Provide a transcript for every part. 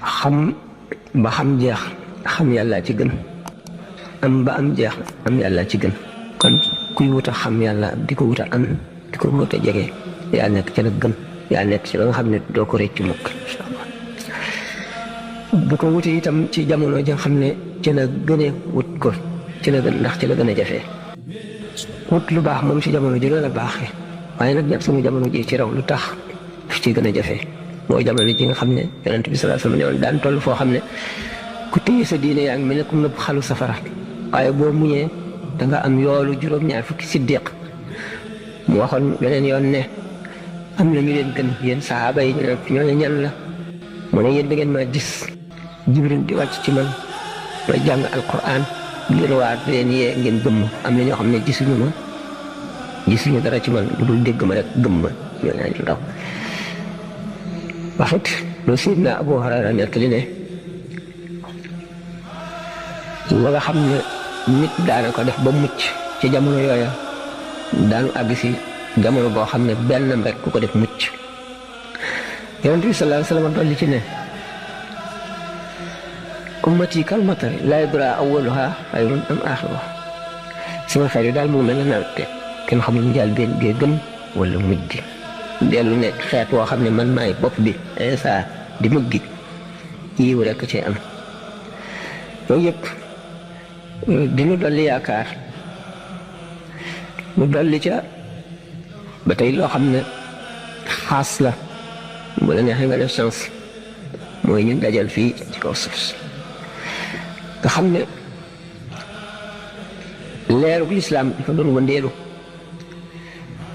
xam ba xam jeex xam yàlla ci gën am ba am jeex am yàlla ci gën kon kuy wut a xam yàlla di ko wut a am di ko wut a jege yaa nekk ci la gën yaa nekk ci la nga xam ne doo ko rëcc mukk insha Allah bu ko wute itam ci jamono ja xam ne ci la gënee wut ko ci la gën ndax ci la gën a jafee wut lu baax moom ci jamono ji la baaxee waaye nag nag suñu jamono ji ci raw lu tax daf ci gën a jafee mooy jamono ji nga xam ne yonent bi sallallahu alayhi wasallam daan toll foo xam ne ku téye sa diine yaa ngi mel ne ku nëbb xalu safara waaye boo muñee da nga am yoolu juróom-ñaar fukki siddiq mu waxoon beneen yoon ne am na ñu leen gën yéen sahaaba yi ñooñu ñan la mu ne yéen da ngeen maa gis jibril di wàcc ci man may jàng alquran di leen waar di leen yee ngeen gëmm am na ñoo xam ne gisuñu dara ci man lu dul dégg ma rek gëmm ñoo ñaa ñu ndaw waxit lu Seydina Abu Hurayra nettali ne la nga xam ne nit daana ko def ba mucc ci jamono yooya daanu àgg si jamono boo xam ne benn rek ku ko def mucc yonent bi sallallahu alayhi wasallam dolli ci ne ummati kal matari laa yadraa awwaluha xayrun am aaxiruha sama xeet yi daal mu mel ne nawet te kenn xamul njaal benn gee gën wala mujj gi dellu nekk xeet woo xam ne man maay bopp bi Isa di mujj gi yiw rekk ci am yooyu yëpp dinu dolli yaakaar mu dolli ca ba tey loo xam ne xaas la bu la neexee nga def chance mooy ñu dajal fii ci kaw suuf nga xam ne leerug lislaam dafa doon wëndeelu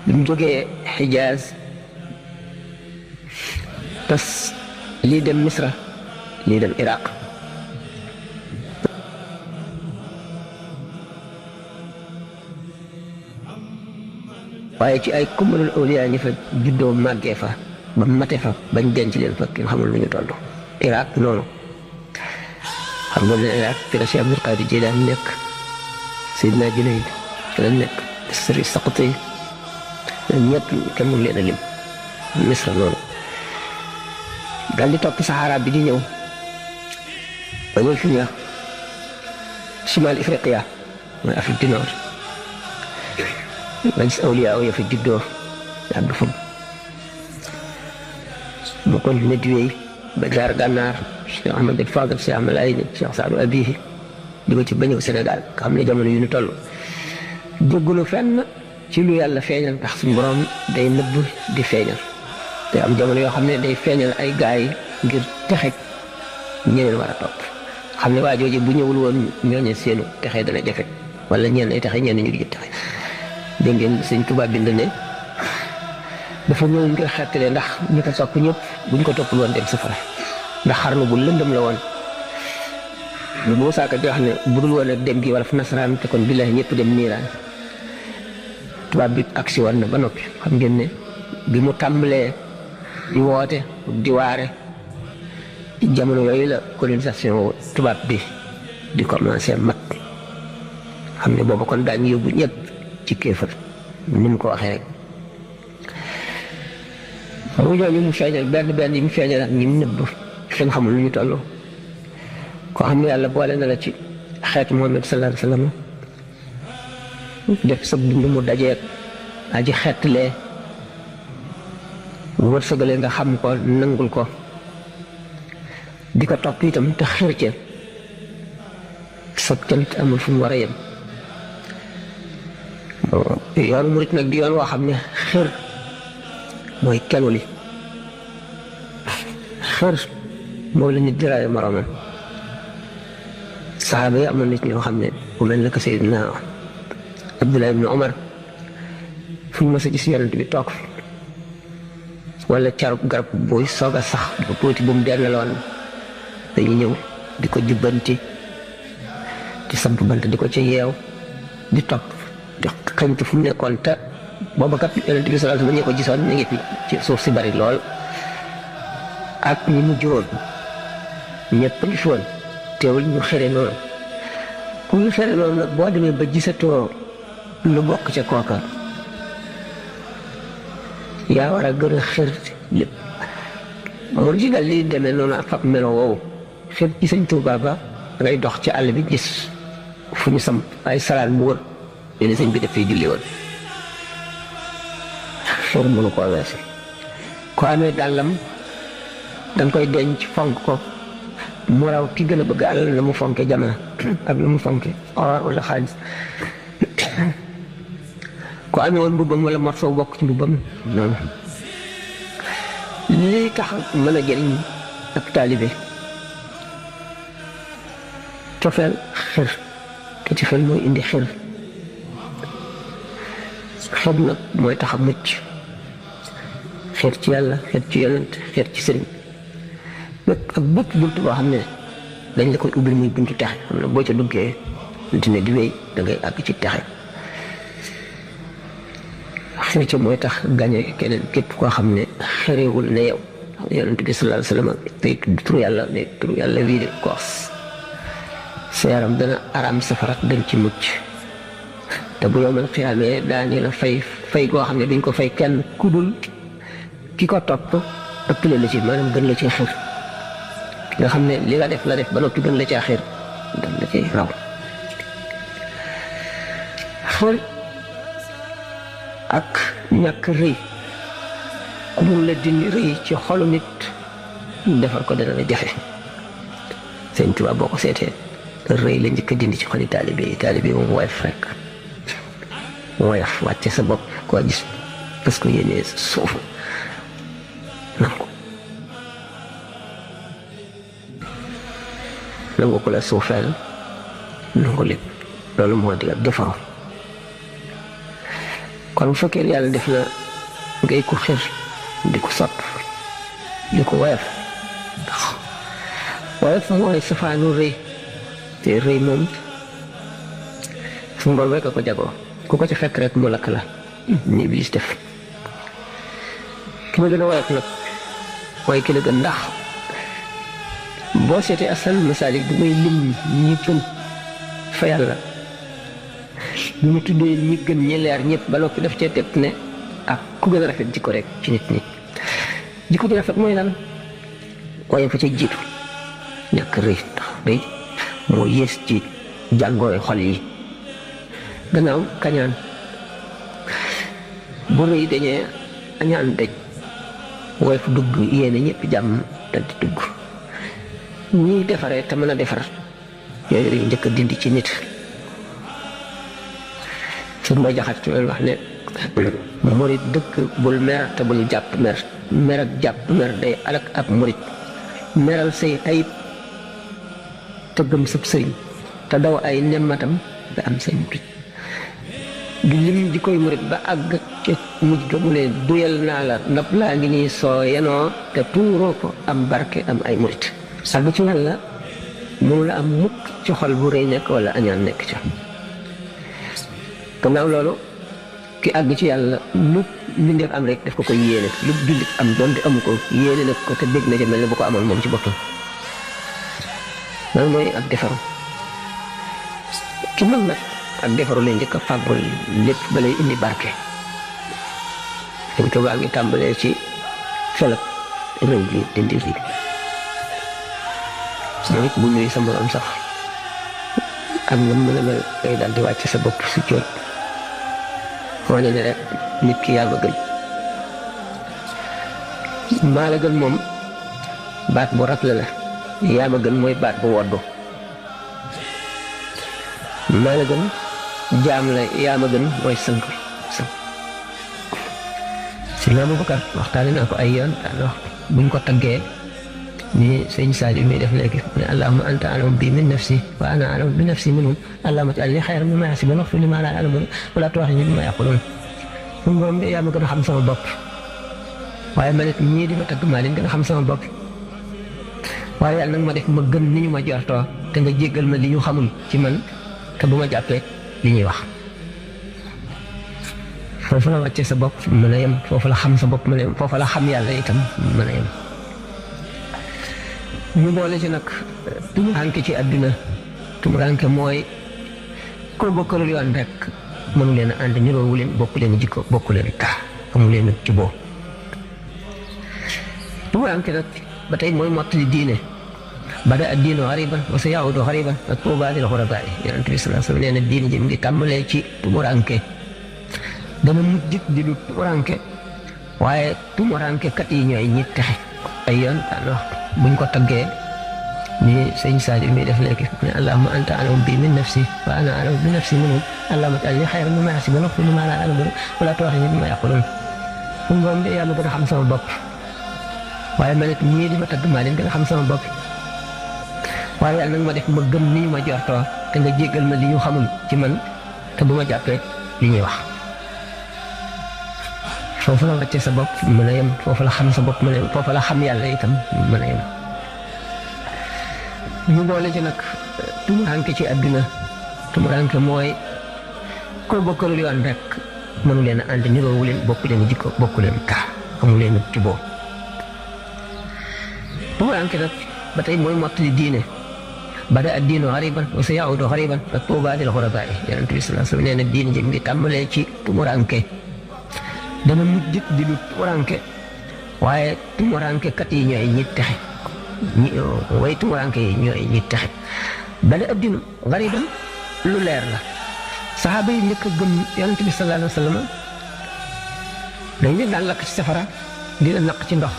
bi mu jógee Xijaaz tas lii dem Misra lii dem Iraq waaye ci ay kumbalul awliya ñi fa juddoo màggee fa ba mate fa bañ denc leen fa kenn xamul lu ñu toll Iraq noonu xam nga ne Iraq fi la Cheikh Abdul Qadir Jilaani nekk Seydina Junayd fi la nekk Sëriñ Saqati ñëpp kenn mënu leen a lim Misra noonu dal di topp Sahara bi di ñëw ba ñëw fi ñuy wax Shimal Ifriqiya mooy Afrique du Nord nga gis awliya ya fa juddoo yàgg fa mu continué di wéy ba jaar gànnaar Cheikh Ahmad al Fadil Cheikh Ahmad Ayni Cheikh Saadu Abihi di ko ci ba ñëw Sénégal nga xam ne jamono yu ñu toll déggulu fenn ci lu yàlla feeñal ndax suñu borom day nëbb di feeñal te am jamono yoo xam ne day feeñal ay gaay ngir texeg ñeneen war a topp xam ne waa jooje bu ñëwul woon ñooñu seenu texe dana jafe wala ñenn ay texe ñenn ñu di texe dégg ngeen Sëñ Tuubaa bind ne dafa ñëw ngir xettale ndax ñi ko sopp ñëpp buñ ko toppul woon dem safara ndax xarnu bu lëndëm la woon lu boo saaka di wax ne budul woon ak dem gi wala fu nasaraan te kon billahi ñëpp dem niiraan tubaab bi agsi woon na ba noppi xam ngeen ne bi mu tàmbalee di woote di waare ci jamono yooyu la colonisation tubaab bi di commencé mat xam ne booba kon daañu yóbbu ñëpp ci kéefar ni mu ko waxee rek xam nga ñooñu mu feeñal benn yi mu feeñal ak ñi mu nëbb kenn xamul lu ñu toll koo xam ne yàlla boole na la ci xeetu Muhammad sallallahu alayhi wa sallam def sa dund mu dajeeg aji xeetlee wërsëgale nga xam ko nangul ko di ko topp itam te xër ca sa cant amul fu mu war a yem yoonu murit nag di yoon woo xam ne xër mooy kenu li xër moom la nit di raay moroomam saxaaba yi am na nit ñoo xam ne ku mel ne que Seydina Abdullah ibn Umar fu ñu mës a gis yonent bi toog fi wala carub garab buy soog a sax bu tuuti bu mu dellaloon dañuy ñëw di ko jubbanti di samp bant di ko ca yeew di topp di xañtu fu mu nekkoon te booba kat yonent bi sallallahu alayhi wasallam ñu ko gisoon ñu ngi fi ci suuf si bari lool ak ñi mu jóoon ñëpp ngi fi woon teewul ñu xere noonu ku ñu xere noonu nag boo demee ba gisatoo lu bokk ca kooka yaa war a gën a xër lépp mu ji dal li demee noonu ak fab melo woowu xër ci sëñ Tuubaa ba ngay dox ci àll bi gis fu ñu samp ay salaat mu wër yéen sëñ bi daf fiy julli woon xër mënu koo weesu ko amee dàllam danga koy denc fonk ko mu raw ki gën a bëgg àll la mu fonke jamono ak la mu fonke or wala xaalis ko amee woon mbubbam wala morceau bokk ci mbubbam noonu lii tax mën a jëriñ ak taalibe cofeel xër te cofeel mooy indi xër xër nag mooy tax a mucc xër ci yàlla xër ci yonent xër ci sëriñ bépp ak bépp bunt boo xam ne dañ la koy ubbil muy buntu texe xam ne boo ca duggee dina di wéy da ngay àgg ci texe xër ca mooy tax gañe keneen képp koo xam ne xërewul ne yow yonent bi sallallahu alayhi wa sallam tey tudd turu yàlla ne turu yàlla wii de koos sa yaram dana araam safara dañ ci mucc te bu yow man xiyaamee daani la fay goo xam ne duñ ko fay kenn ku dul ki ko topp ëppale la ci maanaam gën la ci xër ki nga xam ne li nga def la def ba noppi gën la caa xër dañ la ci raw xër ak ñàkk rëy ku mun la dindi rëy ci xolu nit defar ko dana la jafe Sëñ Tuubaa boo ko seetee rëy la njëkk a dindi ci xoli taalibe yi moom woyof rek woyof wàcce sa bopp koo gis parce que yéenee suufu nangu ko la suufeel nangu lépp loolu moo di ak defaru kon bu fekkee yàlla def na ngay ko xër di ko sopp di ko woyof mooy safaanu rëy te rëy moom suñu borom rek a ko jagoo ku ko ci fekk rek mu lakk la ni Iblis def ki ma gën a woyof nag mooy ki la gën ndax boo seetee asal masaalik bu muy lim ñi gën fa yàlla bi mu tuddee ñi gën ñi leer ñëpp ba noppi daf cee teg ne ak ku gën a rafet jikko rek ci nit ñi jikko ji rafet mooy lan waaye fa ca jiitu ñàkk rëy ndax rëy moo yées ci jàngooy xol yi gannaaw kañaan bu rëy dañee añaan daj woy fu dugg yéene ñëpp jàmm dal di dugg ñiy defaree te mën a defar yooyu rëy njëkk a dindi ci nit su ma jaxat ci wax ne murit dëkk bul mer te bul jàpp mer ak jàpp mer day alak ab murit meral say ayib te gëm sëb sëriñ te daw ay nemmatam nga am say murit di lim di koy murit ba àgg ca mujj ga mu ne duyal naa la ndab laa ngi nii soo yenoo te tuuroo ko am barke am ay murit sàgg ci yàlla mënu la am mukk ci xol bu rëy nekk wala añaan nekk ca gannaaw loolu ki àgg ci yàlla lu mbindeef am rek daf ko koy yéene lu jullit am doon di amu ko yéene na ko te dégg na ca mel ne bu ko amoon moom ci boppam loolu mooy ak defaru ki mën nag ak defaru lay njëkk a fàggul lépp ba lay indi barke Sëñ Tuubaa ngi tàmbalee ci felak rëy li dindi li moom it bu ñuy sa morom sax am nga mën a mel day daal di wàcc sa bopp si coot wane ne rek nit ki yaa ma gën maa la gën moom baat bu rafle la yaa ma gën mooy baat bu woddu maa la gën jaam la yaa ma gën mooy sënk si naa Abubakar waxtaane naa ko ay yoon daan wax buñ ko taggee ni sëñ Sadio mi def léegi ne allahumma anta a'lamu bi min nafsi wa ana a'lamu bi nafsi minhum allahumma ij'alni khayran mimma yahsibun waghfir li ma la ya'lamun wa la tu'akhidhni bima yaqulun suñu borom bi yaa ma gën a xam sama bopp waaye ma ne ñii di ma tagg maa leen gën a xam sama bopp waaye yàlla nag ma def ma gën ni ñu ma jortoo te nga jéggal ma li ñu xamul ci man te bu ma jàppee li ñuy wax foofu la wàccee sa bopp mën a yem foofu la xam sa bopp mën a yem foofu la xam yàlla itam mën a yem ñu boole ci nag tumuranke ci àdduna tumuranke mooy ko bokkalul yoon rek mënu leen a ànd niroowu leen bokku leen jikko bokku leen taa amu leen ci boo tumuranke nag ba tey mooy mottali diine bada ad-diinu ghariban wa sayaudu ghariban fa tuuba lil ghurabaa Yonent bi sallallahu alayhi wa sallam nee na diine ji mu ngi tàmbalee ci tumuranke dana mujj di lu tumuranke waaye tumuranke kat yi ñooy ñi texe ay yoon daan wax buñ ko taggee ni sëñ Sadio mi def léegi ne allahumma anta a'lamu bi min nafsi wa ana a'lamu bi nafsi minhum allahumma ij'alni khayran mimma yahsibun waghfir li ma la a'lamu wa la tu'akhidhni bima yaqulun ngoom de yàlla gën a xam sama bopp waaye ma nekk ñii di ma tagg maa leen gën a xam sama bopp waaye yàlla nag ma def ma gëm ni ñu ma jortoo te nga jéggal ma li ñu xamul ci man te bu ma jàppee li ñuy wax foofu la wàcce sa bopp mën a yem foofu la xam sa bopp mën a yem foofu la xam yàlla itam mën a yem ñu boole ci nag tumuranke ci àdduna tumuranke mooy ko bokkalul yoon rek mënu leen a ànd niroowu leen bokku leen jikko bokku leen kaa amu leen juboo tumuranke nag ba tey mooy mottali diine bada ad-diinu ghariban wa sayaudu ghariban fa tuuba lil ghurabaa Yonent bi sallallahu alayhi wa sallam nee na diine ji mu ngi tàmbalee ci tumuranke dana mujj di lu tumuranke waaye tumuranke kat yi ñooy ñi texe way tumuranke yi ñooy ñi texe bada ad-diinu ghariban lu leer la saxaaba yi njëkk a gëm Yonent bi sallallahu alayhi wa sallam dañ leen daan lakk ci safara di leen naq ci ndox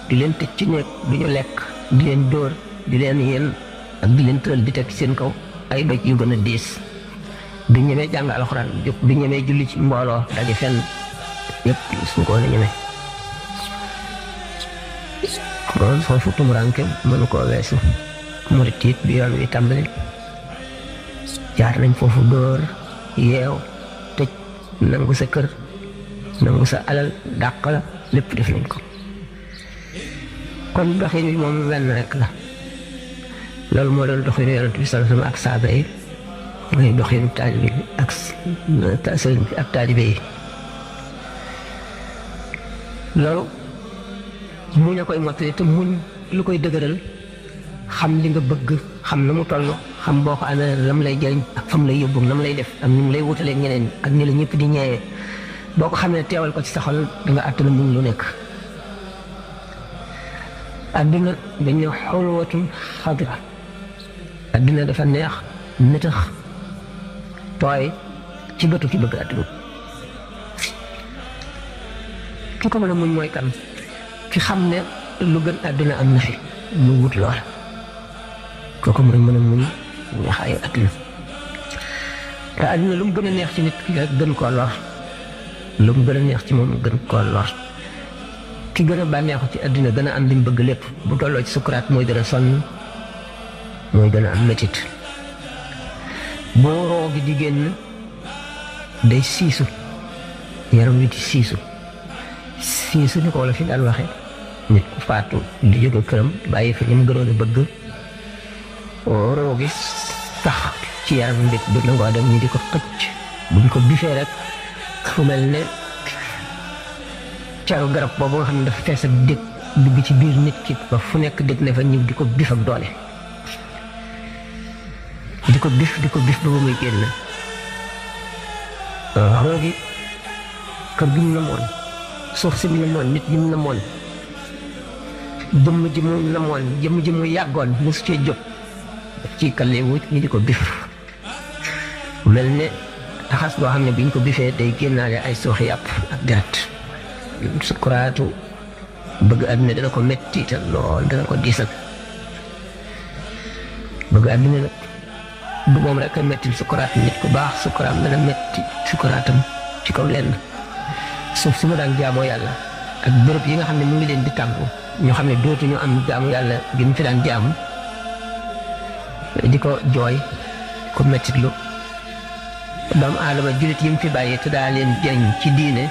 di leen tëj ci néeg du ñu lekk di leen dóor di leen yéen ak di leen tëral di teg seen kaw ay doj yu gën a diis du ñemee jàng alxuraan du ñemee julli ci mbooloo daje fenn yëpp suñ ko woon a ñeme loolu foofu tumuranke mënu koo weesu murit it bi yoon wi tàmbali jaar nañ foofu dóor yeew tëj nangu sa kër nangu sa alal dàq la lépp def nañ ko kon doxin bi moom wenn rek la loolu moo doon doxinu Yonent bi sallallahu alayhi wa sallam ak saaba yi mooy doxinu taalibe yi ak sëriñ bi ak taalibe yi loolu muñ a koy mottali te muñ lu koy dëgëral xam li nga bëgg xam na mu toll xam boo ko amee lam lay jëriñ ak fam lay yóbbu nam lay def ak ni mu lay wutalee ñeneen ak ni la ñëpp di ñeewee boo ko xamee teewal ko ci sa xol da nga àttana muñ lu nekk adduna dañ ne xulwatun xadira adduna dafa neex nëtëx tooy ci bëtu ki bëgg adduna ki ko mën a muñ mooy kan ki xam ne lu gën adduna am na fi mu wut loola kooku mooy mën a muñ neexaayu adduna te adduna lu mu gën a neex ci nit ki gën koo lor lu mu gën a neex ci moom gën koo lor ki gën a bànneexu ci adduna gën a am li mu bëgg lépp bu tolloo ci sukuraat mooy gën a sonn mooy gën a am métit boo roo gi di génn day siisu yaram wi di siisu ni ko wala fi daan waxe nit ku faatu di jóge këram bàyyi fi ñu mu gënoon a bëgg roo gi sax ci yaram nit du nangoo dem ñu di ko xëcc buñ ko bifee rek fu mel ne caru garab boobu nga xam ne dafa fees ak dëkk dugg ci biir nit ki ba fu nekk dëkk ne fa ñëw di ko bif ak doole di ko bif ba muy génn roo gi kër gi mu namoon suuf si mu namoon nit ñi mu namoon jëmm ji mu yàggoon mosu cee jóg daf ciy kallee wut ñu di ko bif mel ne taxas boo xam ne biñ ko bifee day génnaale ay sooxi yàpp ak deret sukuraatu bëgg àdduna dana ko metti te lool dana ko diisal bëgg àdduna nag du moom rek a metti sukuraat nit ku baax sukuraam dana metti sukuraatam ci kaw lenn suuf si mu daan jaamoo yàlla ak bërëb yi nga xam ne mu ngi leen di tàmbu ñoo xam ne dootuñu am jaamu yàlla gi mu fi daan jaamu di ko jooy ko mettitlu doomu aadama jullit yi mu fi bàyyi te daa leen jëriñ ci diine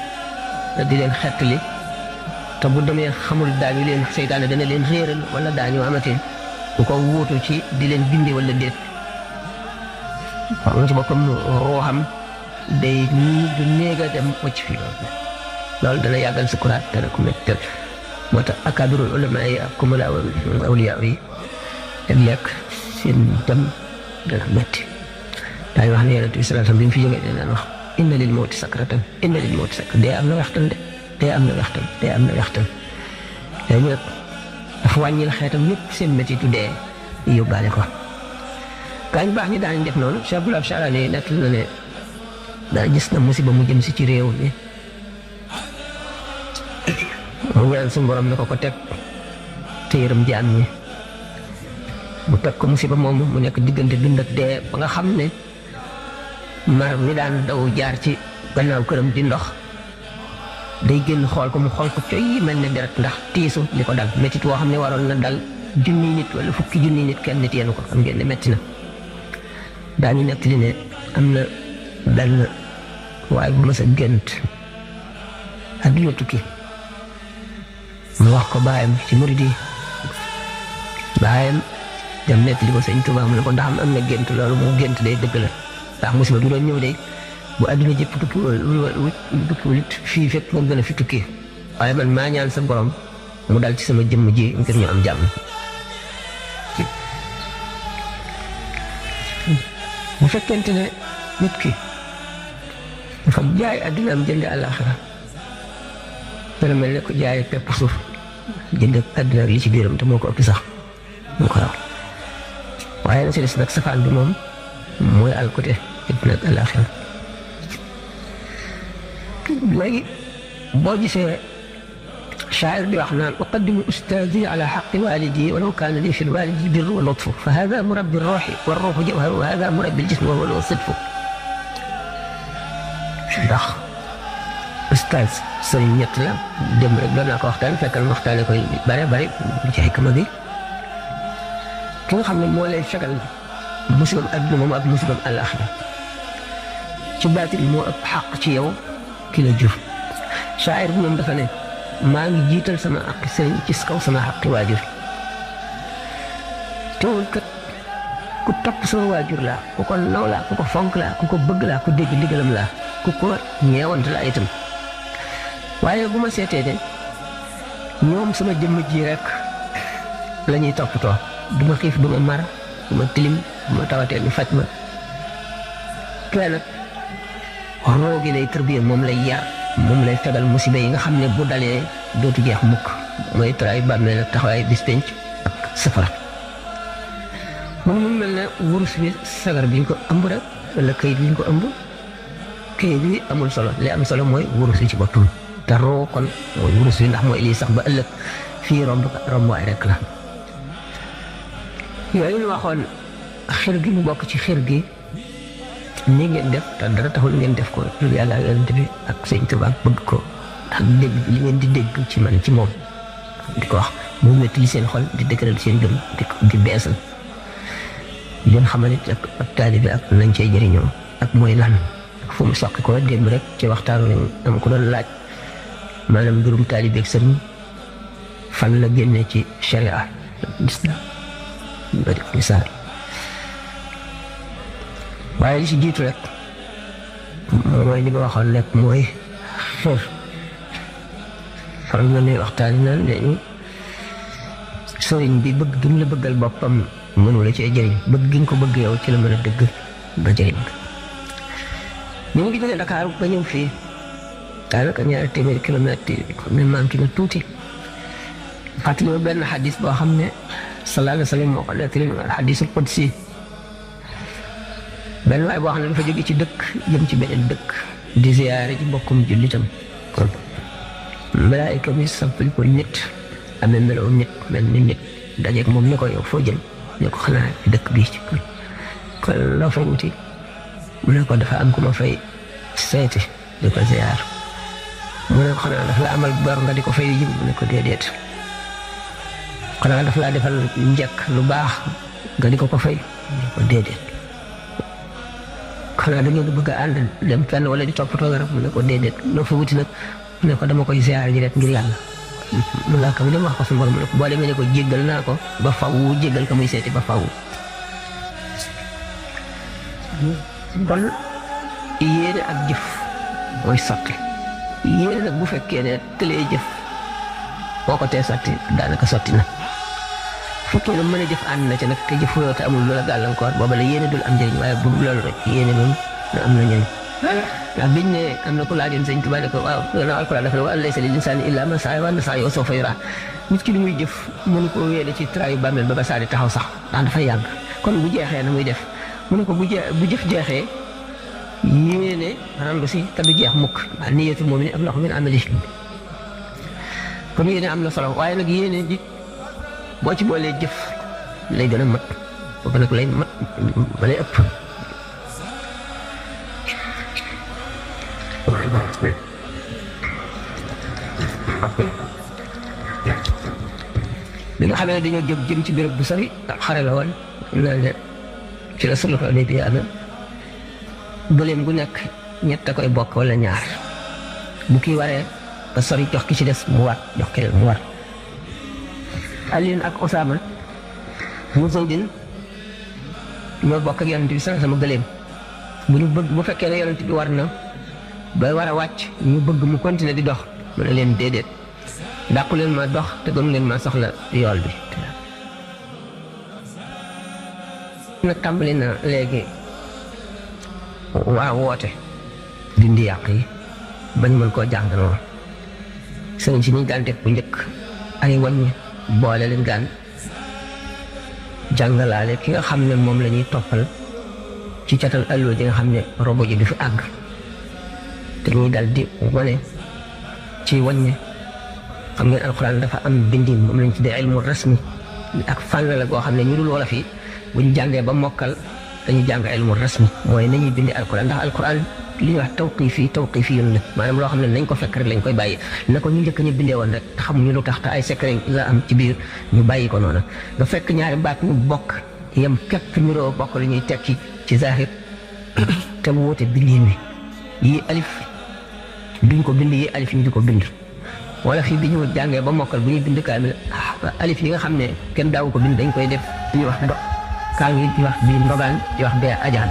di leen xettali te bu demee xamul daañu leen seytaane dana leen réeral wala daañu amati bu ko wuutu ci di leen binde wala déet xam nga ci boppam rooxam day du néega dem wacc fi loolu dana yàggal sukuraat dana ko mettal moo tax akaabirul ulama yi ak kumala awliya yi ak lekk seen dem dana metti daañu wax ne Yonent bi sallallahu alayhi wasallam bi mu fi jógee dana wax inna lil mawti sakratan dee am na waxtaan de dee am na waxtaan léegi nag dafa wàññil xeetam yëpp seen métitu dee yóbbaale ko. gaañ baax ñi daañu def noonu Cheikh Abdoul Ahad Charani nekk na ne daa gis na musiba mu jëm si ci réew mi mu ñaan suñu borom ne ko teg te yërëm jaam ñi mu teg ko musiba moomu mu nekk diggante dund ak dee ba nga xam ne mar mi daan daw jaar ci gannaaw këram di ndox day génn xool ko mu xool ko coy mel ne deret ndax tiisu li ko dal métit woo xam ne waroon na dal junni nit wala fukki junni nit kenn nit yenu ko xam ngeen ne métti na. daañu nekk li ne am na benn waaye bu mës a gént adduna tukki mu wax ko baayam ci murid yi baayam dem nekk li ko sëñ Tuubaa mu ne ko ndax am na gént loolu mu gént day dëgg la ndax musiba bi doon ñëw day bu adduna jëpp tukki it fii fekk nga gën a fi tukki waaye man maa ñaan sa borom mu dal ci sama jëmm ji ngir ñu am jàmm. bu fekkente ne nit ki dafa jaay adduna am jënd àllaaxira dana mel ne ko jaay pepp suuf jënd adduna li ci biiram te moo ko ëpp sax moo ko raw waaye na si des nag safaan bi moom mooy alkote adduna ak àllaaxira. léegi boo gisee شاعر بأحنان أقدم أستاذي على حق والدي ولو كان لي في الوالد البر واللطف فهذا مربي الروح والروح جوهر وهذا مربي الجسم وهو الصدف. ndax ustaaz sëriñ ñett la dem rek doon naa ko waxtaan fekkal waxtaane koy bare bare ci xikma bi ki nga xam ne moo lay fekkal musibam adduna moom ak musibam àllaaxira ci baatin moo ëpp xaq ci yow ki la jur. shaa'ir bi moom dafa ne maa ngi jiital sama aqi sëriñ ci kaw sama aqi waajur teewul kat ku topp sama waajur laa ku ko naw laa ku ko fonk laa ku ko bëgg laa ku dégg ndigalam laa ku ko ñeewante laa itam waaye bu ma seetee de ñoom sama jëmm ji rek la ñuy toppatoo du ma xiif du ma mar du ma tilim du ma tawatee ñu faj ma kee nag roogi lay tërbiya moom lay yar moom lay fegal musiba yi nga xam ne bu dalee dootu jeex mukk mooy taraay bàmmeel ak taxawaay bis penc ak safara. moom mu mel ne wurus bi sagar bi ñu ko ëmb rek wala kayit bi ñu ko ëmb kayit bi amul solo li am solo mooy wurus bi ci boppam te roo kon mooy wurus bi ndax mooy lii sax ba ëllëg fii romb waay rek la. yooyu ñu waxoon xir gi mu bokk ci xir gi ni ngeen def te dara taxul ngeen def ko yàlla yonent bi ak sëñ Tuubaa bëgg ko ak dégg li ngeen di dégg ci man ci moom di ko wax mu metti li seen xol di dëgëral seen gëm di beesal leen xamal it ak taalibe ak nañ cey jëriñoo ak mooy lan ak fu mu soqi ko démb rek ci waxtaanu am ko doon laaj maanaam mbirum taalibe ak sëriñ fan la génne ci sharia islam ba di misaal waaye li si jiitu rek mooy li ma waxoon rek mooy xër faral na ne waxtaan naan dañu sëriñ bi bëgg gi mu la bëggal boppam mënu la cee jëriñ bëgg gi nga ko bëgg yow ci la mën a dëgg ba jëriñ ñu ngi jógee Dakar ba ñëw fii daanaka 2 téeméeri kilomètre xam ne manqué na tuuti fàttali ma benn xadis boo xam ne sallallahu alayhi wa sallam moo ko nettali xadisul qudsi benn waay boo xam ne dafa jóge ci dëkk jëm ci beneen dëkk di ziyaare ci mbokkum jullitam kon malaayika mi sampal ko nit amee meloo nit mel ni nit dajeeg moom ne ko yow foo jëm ne ko xanaa dëkk bii ci kon loo fay wuti mu ne ko dafa am ku ma fay seeti di ko ziyaar mu ne ko xanaa dafa la amal bor nga di ko fay jëm mu ne ko déedéet xanaa dafa laa defal njëkk lu baax nga di ko fay mu ne ko déedéet xanaa da ngeen bëgg a ànd dem fenn wala di toppatoo garab mu ne ko déedéet loo fa wuti nag mu ne ko dama koy ziyaar ji rek ngir yàlla mu laa ko dem wax ko suñu borom mu ne ko boo demee ne ko jéggal naa ko ba faw jéggal ko muy seeti ba faw kon yéene ak jëf mooy sotti yéene nag bu fekkee ne tëlee jëf boo ko tee sotti daanaka sotti na fekkee ne mën a jëf ànd na ci nag te jëf yoo te amul loola gàllankoor booba la yéene dul am njëriñ waaye bu loolu rek yéene moom na am na njëriñ ndax biñ ne am na ku laajoon sëñ Tuubaa ne ko waaw gannaaw alquran dafa ne wa laysa lil insaani illaa maa sa'a wa anna sa'yahu sawfa yuraa nit ki li muy jëf mënu ko wéele ci traayu bàmmeel ba saa di taxaw sax ndax dafay yàgg kon bu jeexee na muy def mu ne ko bu jëf jeexee yéene randu si te du jeex mukk waa niyyatu mu'min ablagu min amalihi kon yéene am na solo waaye nag yéene ji boo ci boolee jëf lay gën a mat boobu nag lay mat ba lay ëpp bi nga xamee ne dañoo jóg jëm ci béréb bu sori ak xare la woon loolu ci la sulhu Hudaybiya amee gëléem gu nekk ñett a koy bokk wala ñaar bu kii waree ba sori jox ki ci des mu war jox keneen mu war Aliin ak Usaama mu Zaydin ñoo bokk ak yonent bi sama gëléem bu fekkee ne yonent bi war na ba war a wàcc ñu bëgg mu continuer di dox mu ne leen déedéet dàqu leen ma dox te gënu leen ma soxla yool bi nag tàmbali na léegi waa woote dindi yàq yi bañ mën koo jàng noonu sëriñ si niñ daan def bu njëkk ay wàññi boole leen daan jàngalaale ki nga xam ne moom la ñuy toppal ci catal alluwa ji nga xam ne robo ji du fi àgg te ñuy dal di wane ci wàññi xam ngeen alxuraan dafa am bindin moom lañ tuddee ilmu rasmi ak fànn la goo xam ne ñu dul wolof yi buñ jàngee ba mokkal dañuy jàng ilmu rasmi mooy nañuy bindi alxuraan ndax alxuraan li ñuy wax tawqifi yoon la maanaam loo xam ne nañ ko fekk rek lañ koy bàyyi na ko ñu njëkk ñu bindee woon rek te xamuñu lu tax te ay secret la am ci biir ñu bàyyi ko noonu nga fekk ñaari baat ñu bokk yem képp niroo bokk lu ñuy tekki ci zahir te mu wute bindiin wi yii alif duñ ko bind yii alif ñu di ko bind wala fii bi ñu jàngee ba mokkal bu ñuy bind kaamil alif yi nga xam ne kenn daawu ko bind dañ koy def ñuy wax kaa ngi di wax bii ndogaan di wax bee ajaan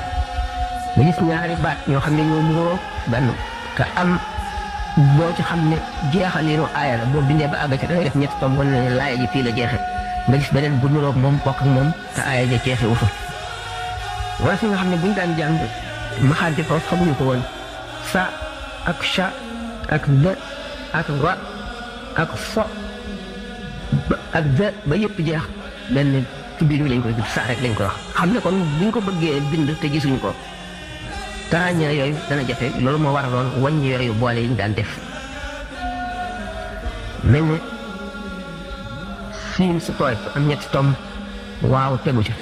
nga gis ñaari baat ñoo xam ne ñoo nuroo benn te am boo ci xam ne jeexalinu aaya la boo bindee ba àgg ca da ngay def ñetti tomb wane ne laaya ji fii la jeexe nga gis beneen bu nuroog moom bokk ak moom te aaya ja jeexe wu fa wala fi nga xam ne buñ daan jàng maxaar ci foofu xamuñu ko woon sa ak sha ak da ak ra ak so ak da ba yëpp jeex benn ci biir lañ koy bind saa rek lañ koy wax xam ne kon buñ ko bëggee bind te gisuñ ko taraña yooyu dana jafe loolu moo waraloon wàññi yooyu boole yi ñu daan def mel ne siin su tooy am ñetti tom waaw tegu ci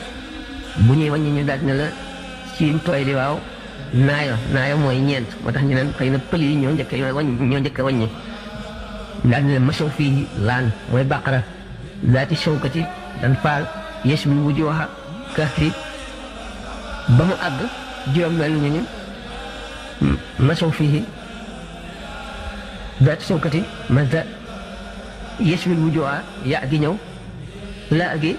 bu ñuy wàññi ñu daal ne la siin tooy di waaw naayo mooy ñeent moo tax ñu naan xëy na pël yi ñoo njëkk a wàññi daal ne la masow fii laan mooy bàqara zaati shawkati dan faal yashmil wujuha kahfi ba mu àgg juróom mel ñu ni masow fii zaati shawkati maza yashmil wujuha yaa gi ñëw laa gi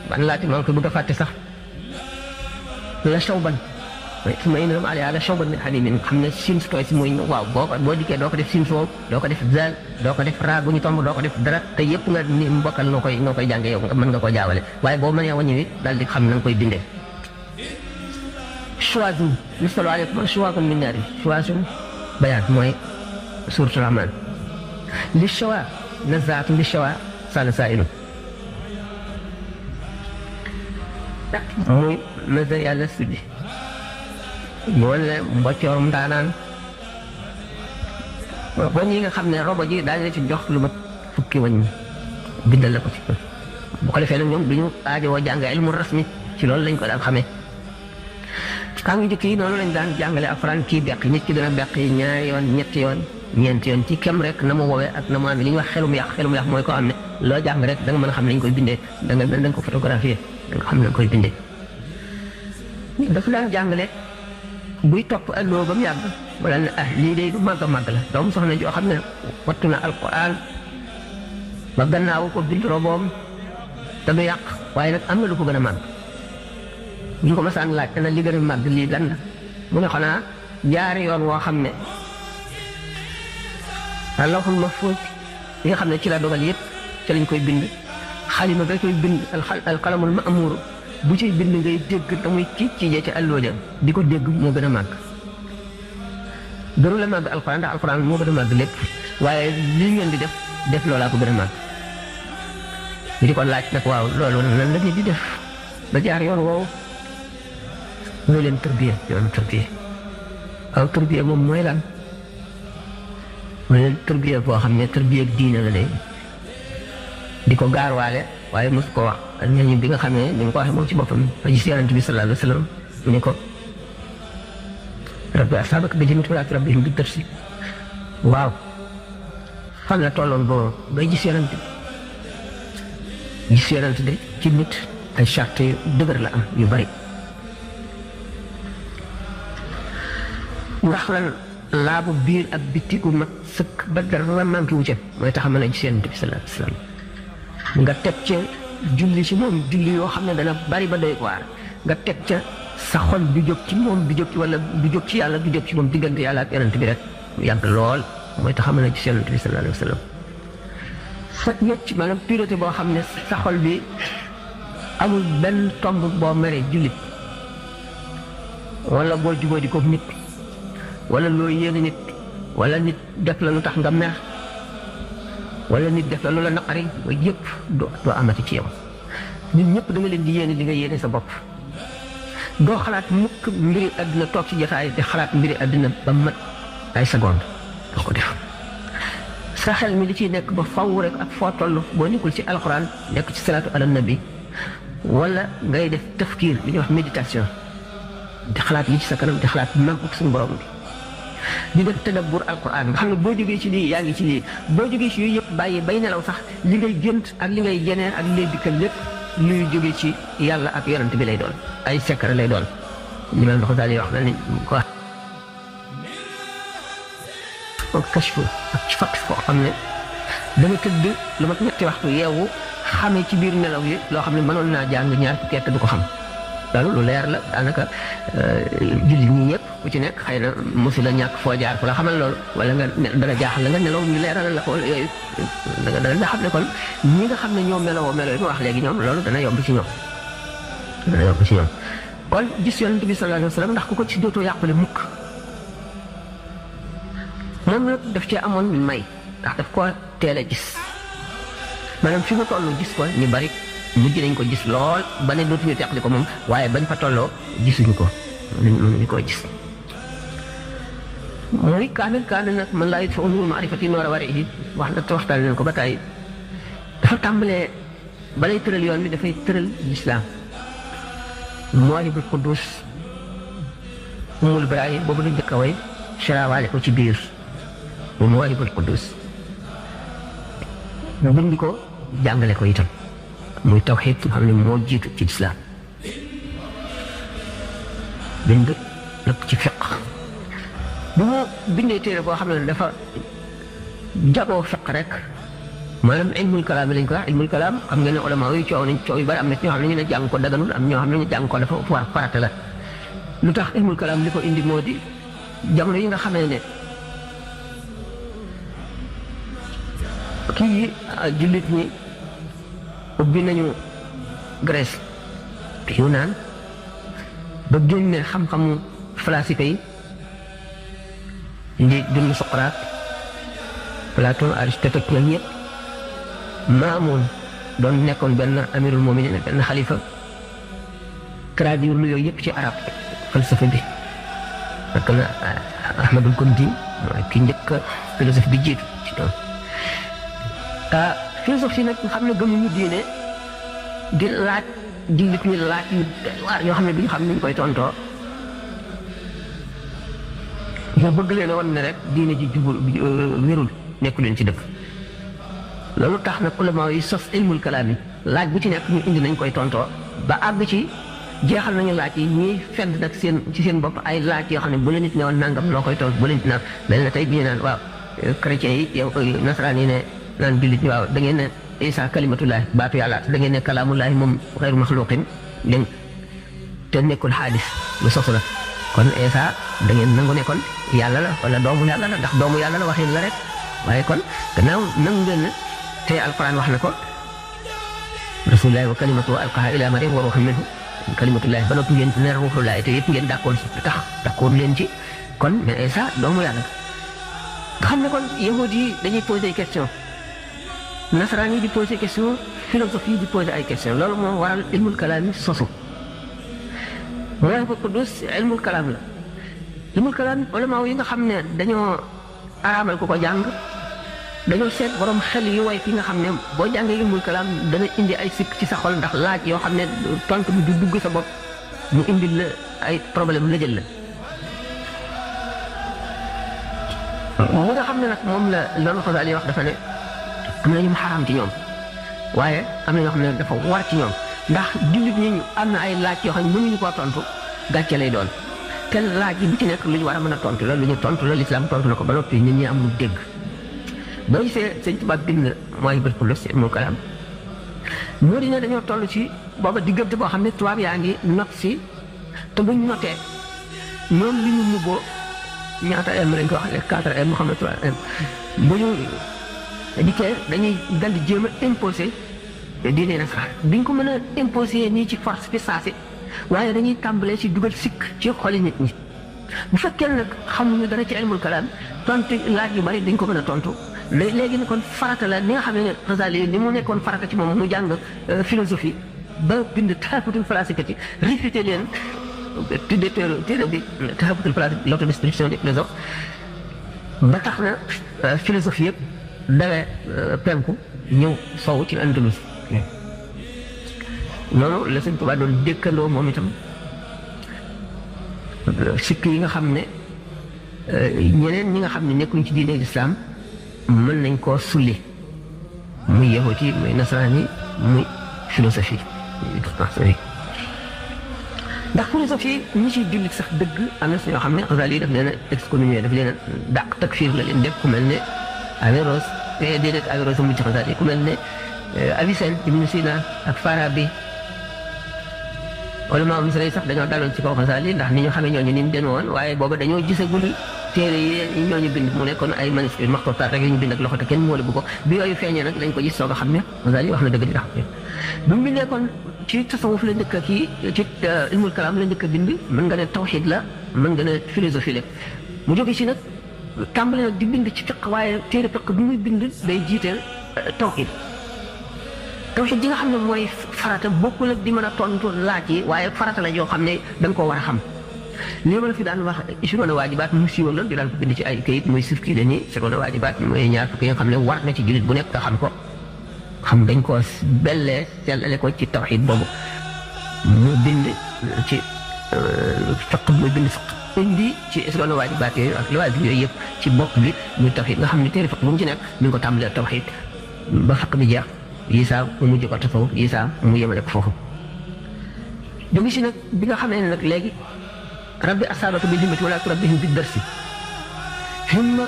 ban laati maa ngi koy bëgg a fàtte sax la shawban su ma inam ale ala shawban min hamimin xam ne siin su tooy si mooy waaw boo dikkee doo ko def siin soow doo ko def zaal doo ko def raa gu ñu tomb doo ko def dara te yëpp nga ni mbokkal noo koy jànge yow mën nga koo jaawale waaye boo mënee wàññi wi daal di xam na nga koy bindee choisun yusalu aleykum choisun min naari choisun bayaan mooy suuratu rahmaan li chowa nazaatu li chowa sala saa'ilun muy naza yàlla suddi wala mboccoor ndaanaan wañ yi nga xam ne robo ji daal la ci jox lu mat fukki wañ bindal la ko ci bu ko defee nag ñoom duñu aajowoo jàng ilmu rasmi ci loolu lañ ko daan xamee kaa ngi jëkk yi noonu lañ daan jàngale alxuraan kii beq nit ki dana beq yi ñaari yoon ñetti yoon ñeenti yoon ci kem rek na mu woowee ak na mu amee li ñuy wax xelum yàq mooy koo xam ne loo jàng rek da nga mën a xam ne lañ koy bindee da nga ko photographier da nga xam ne lañ koy bindee dafa daan jàngale buy topp alloo ba mu yàgg wala ne lii day du màgg a màgg la doomu soxna joo xam ne wattu na alquran ba gannaaw ko bind roboom te du yàq waaye nag am na lu ko gën a màgg bu ñu ko masaan laaj te na li gën a màgg lii lan la mu ne xanaa jaari yoon woo xam ne lawhul mahfuus li nga xam ne ci la dogal yëpp ci lañ koy bind xalima ga koy bind alqalamul ma'muur bu ciy bind ngay dégg te muy ci jee ci alloo ja di ko dégg moo gën a màgg gënu la màgg alxuraan ndax alxuraan moo gën a màgg lépp waaye li ngeen di def loolaa ko gën a màgg ñu di ko laaj nag waaw loolu lan la di def ba jaar yoon woowu ñoo leen tërbiye yoonu tërbiye waaw tërbiye moom mooy lan mooy leen tërbiye boo xam ne tërbiye ak diine la day di ko gaarwaale waaye mosu ko wax ak ñooñu bi nga xam ne ni nga ko waxee moom ci boppam fa gis yonent bi sallallahu alayhi wa sallam mu ne ko rabbi asaabaka bi jamii'i walaati rabbihim bi darsi waaw fan la tolloon boo bay gis yonent de ci nit ay charte yu dëgër la am yu bari ndax lan laabu biir ak bitti gu mat sëkk ba dara manqué wu ca mooy tax a mën a gis yonent bi sallallahu alayhi wa sallam nga teg ca julli ci moom julli yoo xam ne dana bari ba doy waar nga teg ca sa xol du jóg ci moom du jóg ci wala du jóg ci yàlla du jóg ci moom diggante yàlla ak yonent bi rek yàgg lool mooy tax a mën a gis yonent bi sallallahu alayhi wa sallam set wecc maanaam pureté boo xam ne sa xol bi amul benn tomb boo meree jullit wala boo jubóo di ko nit wala loo yéene nit wala nit def la lu tax nga mer wala nit def la lu la naqari ba yëpp doo amati ci yow ñun ñëpp da nga leen di yéene li nga yéene sa bopp doo xalaat mukk mbiri àddina toog ci jotaay di xalaat mbiri àddina ba mat ay seconde doo ko def sa xel mi li ciy nekk ba faw rek ak foo toll boo nekkul ci alxuraan nekk ci salaatu ala nabi wala ngay def tafkiir li ñuy wax méditation di xalaat li ci sa kanam di xalaat màggug suñu borom bi di def tadabbur alquran nga xam ne boo jógee ci lii yaa ngi ci lii boo jógee ci yooyu yëpp bàyyi bay nelaw sax li ngay gént ak li ngay jeneer ak li ngay dikkal lépp luy jógee ci yàlla ak yonent bi lay doon ay secret lay doon li ma ndox daal di wax na ni ko kashfu ak ci fakk koo xam ne dama tëdd lu mat ñetti waxtu yeewu xamee ci biir nelaw yi loo xam ne mënoon naa jàng ñaar fukki at du ko xam loolu lu leer la daanaka jullit ñi ñëpp ku ci nekk xëy na mosu la ñàkk foo jaar fu la xamal loolu wala nga dana jaaxal la nga nelaw ñu leeral la ko yooyu dana xam ne kon ñi nga xam ne ñoo meloo yi ma wax léegi ñoom loolu dana yomb ci ñoom kon gis yonent bi sallallahu alayhi wa sallam ndax ku ko ci dootoo yàqule mukk moom nag daf cee amoon may ndax daf ko teel a gis maanaam fi mu toll gis ko ñu bari mujj nañ ko gis lool ba ne dootuñu teqli ko moom waaye bañ fa tolloo gisuñu ko mënuñu koo gis mooy kaana nag man laa yutfa nuuru maarifati noora warihi wax na te waxtaan leen ko ba tey dafa tàmbalee balay tëral yoon bi dafay tëral lislaam Mawaahibul Quddus Ummul Baraaya boobu la njëkk a way sarawaale ko ci biir mu Mawaahibul Quddus bind ko jàngale ko itam muy tawxiid xam ne moo jiitu ci lislaam bind lépp ci fiq bu mu bindee téere boo xam ne dafa jagoo fiq rek maanaam ilmul kalaam lañ ko wax ilmul kalaam xam ngeen ne ulama yi coow yu bari am na ñoo xam ne ñu ne jàng ko daganul am ñoo xam ne ñu jàng ko dafa war farata la lu tax ilmul kalaam li ko indi moo di jamono yi nga xamee ne kii jullit ñi ubbi nañu Grèce Yunaan ba génne xam-xamu falasifa yi ndi dund Socrate Platon Aristote ak ñoom ñëpp Maamun doon nekkoon benn amirul muminin benn xalifa traduire lu yooyu yëpp ci arab falsafa bi fekk na Ahmadul Kundi mooy ki njëkk philosophe bi jiitu ci doon philosophie nag xam ne gëmuñu diine di laaj jullit ñi laaj yu waar yoo xam ne duñu xam niñ koy tontoo nga bëgg leen a wan ne rek diine ji jubul wérul nekku leen ci dëkk loolu tax nag ulama yi sos ilmul kalaam yi laaj bu ci nekk ñu indi nañ koy tontoo ba àgg ci jeexal nañu laaj yi ñuy fend nag ci seen bopp ay laaj yoo xam ne bu la nit ne woon nangam loo koy toog bu la nit naan mel na tey bi ñu naan waaw chrétiens yi yow nasaraan yi ne naan jullit ñi waaw da ngeen ne Isa kalimatullahi baatu yàlla da ngeen ne kalaamullahi moom xeyru maxluqin dégg te nekkul xaadis lu sosu la kon Isa da ngeen nangu ne kon yàlla la wala doomu yàlla la ndax doomu yàlla la waxin la rek waaye kon gannaaw nangu ngeen ne te alquran wax na ko rasulullahi wa kalimatuhu alqaha ila maryam wa ruuhun minhu kalimatullahi ba noppi ngeen ne ruuhullahi te yëpp ngeen d'accord si tax d'accord leen ci kon mais Isa doomu yàlla nga xam ne kon yahud yi dañuy poser question nasaraan yi di poser question philosophie yi di poser ay question loolu moo waral ilmul kalaam yi sosu Ruuhul Qudus ilmul kalaam la ilmul kalaam ulama yi nga xam ne dañoo araamal ku ko jàng dañoo seet borom xel yu way fi nga xam ne boo jàngee ilmul kalaam dana indi ay sikk ci sa xol ndax laaj yoo xam ne tontu bi du dugg sa bopp mu indi la ay problème la jël la mu nga xam ne nag moom la loolu Xasaali wax dafa ne am na ñu mu xaraam ci ñoom waaye am na ñoo xam ne dafa war ci ñoom ndax jullit ñi am na ay laaj yoo xam ne mënuñu koo tontu gàcce lay doon te laaj yi bu ci nekk lu ñu war a mën a tontu la lu ñu tontu la lislaam tontu na ko ba noppi nit ñi am lu dégg boo gisee sëñ Tuubaa bind mooy bët pour si ilmul kalaam moo di ne dañoo toll ci booba diggante boo xam ne tubaab yaa ngi not si te buñ notee ñoom li ñu nubboo ñaata m lañ ko wax les 4 m xam ne 3 m bu ñu dikkee dañuy dal di jéem a imposé diine nasaraan duñ ko mën a imposé nii ci force fi saasi waaye dañuy tàmbalee ci dugal sikk ci xoli nit ñi bu fekkee nag xamuñu dara ci ilmul kalaam tontu laaj yu bari dañ ko mën a tontu léegi nag kon farata la ni nga xam ne Xasaali ni mu nekkoon farata ci moom mu jàng philosophie ba bind Tahaffutul Falaasifati réfuté leen tuddee téere bi Tahaffutul Falaasifati l'autodestruction des philosophes ba tax na philosophie yëpp dawee penku ñëw sowu ci Andalus noonu la Sëñ Tuubaa doon dëkkandoo moom itam sikk yi nga xam ne ñeneen ñi nga xam ne nekkuñ ci diine lislaam mën nañ koo sulli muy yahut yi muy nasaraan yi muy philosophie ndax philosophie ñi ciy jullit sax dëgg am na si ñoo xam ne Xasaali yi daf leen a excommunié daf leen a dàq takfiir la leen def ku mel ne Averroès déedéet Averroès mu ci Xasaali ku mel ne Avicenne Ibn Sina ak Farabi wala maa misra yi sax dañoo daloon ci kaw Xasaali ndax ni ñu xamee ñooñu ni mu den woon waaye booba dañoo gisagul téere yi ñooñu bind mu nekkoon ay manuscrits maxtuutaat rek ñu bind ak loxo te kenn moo la bu ko bi yooyu feeñee nag lañ ko gis soog a xam ne Xasaali wax na dëgg di tax bi mu bindee kon ci tasawuf la njëkk a kii ci ilmul kalaam la njëkk a bind mën nga ne tawxiid la mën nga ne philosophie la mu jóge ci nag tàmbale nag di bind ci fiq waaye téere fiq bi muy bind day jiiteel tawxiid tawxiid ji nga xam ne mooy farata bokkul ak di mën a tontu laaj yi waaye farata la yoo xam ne da nga koo war a xam lii ma la fi daan wax ishiroona waajibaat mu siiwal la di daan ko bind ci ay kayit muy sifki la ni ishiroona waajibaat mooy ñaar fukki nga xam ne war na ci jullit bu nekk nga xam ko xam dañ koo bellee sellale ko ci tawxiid boobu mu bind ci fiq muy bind fiq indi ci ishiroona waajibaat yooyu ak li waajib yooyu yëpp ci bopp bi muy tawxiid nga xam ne téere fiq bu mu ci nekk mi ngi ko tàmbalee tawxiid ba fiq bi jeex yisaa mu mujj ko tasawuf yisaa mu yemale ko foofu jóge si nag bi nga xam ne nag léegi rabbi asaabaka bil himmati wala turabbihim bi darsi himma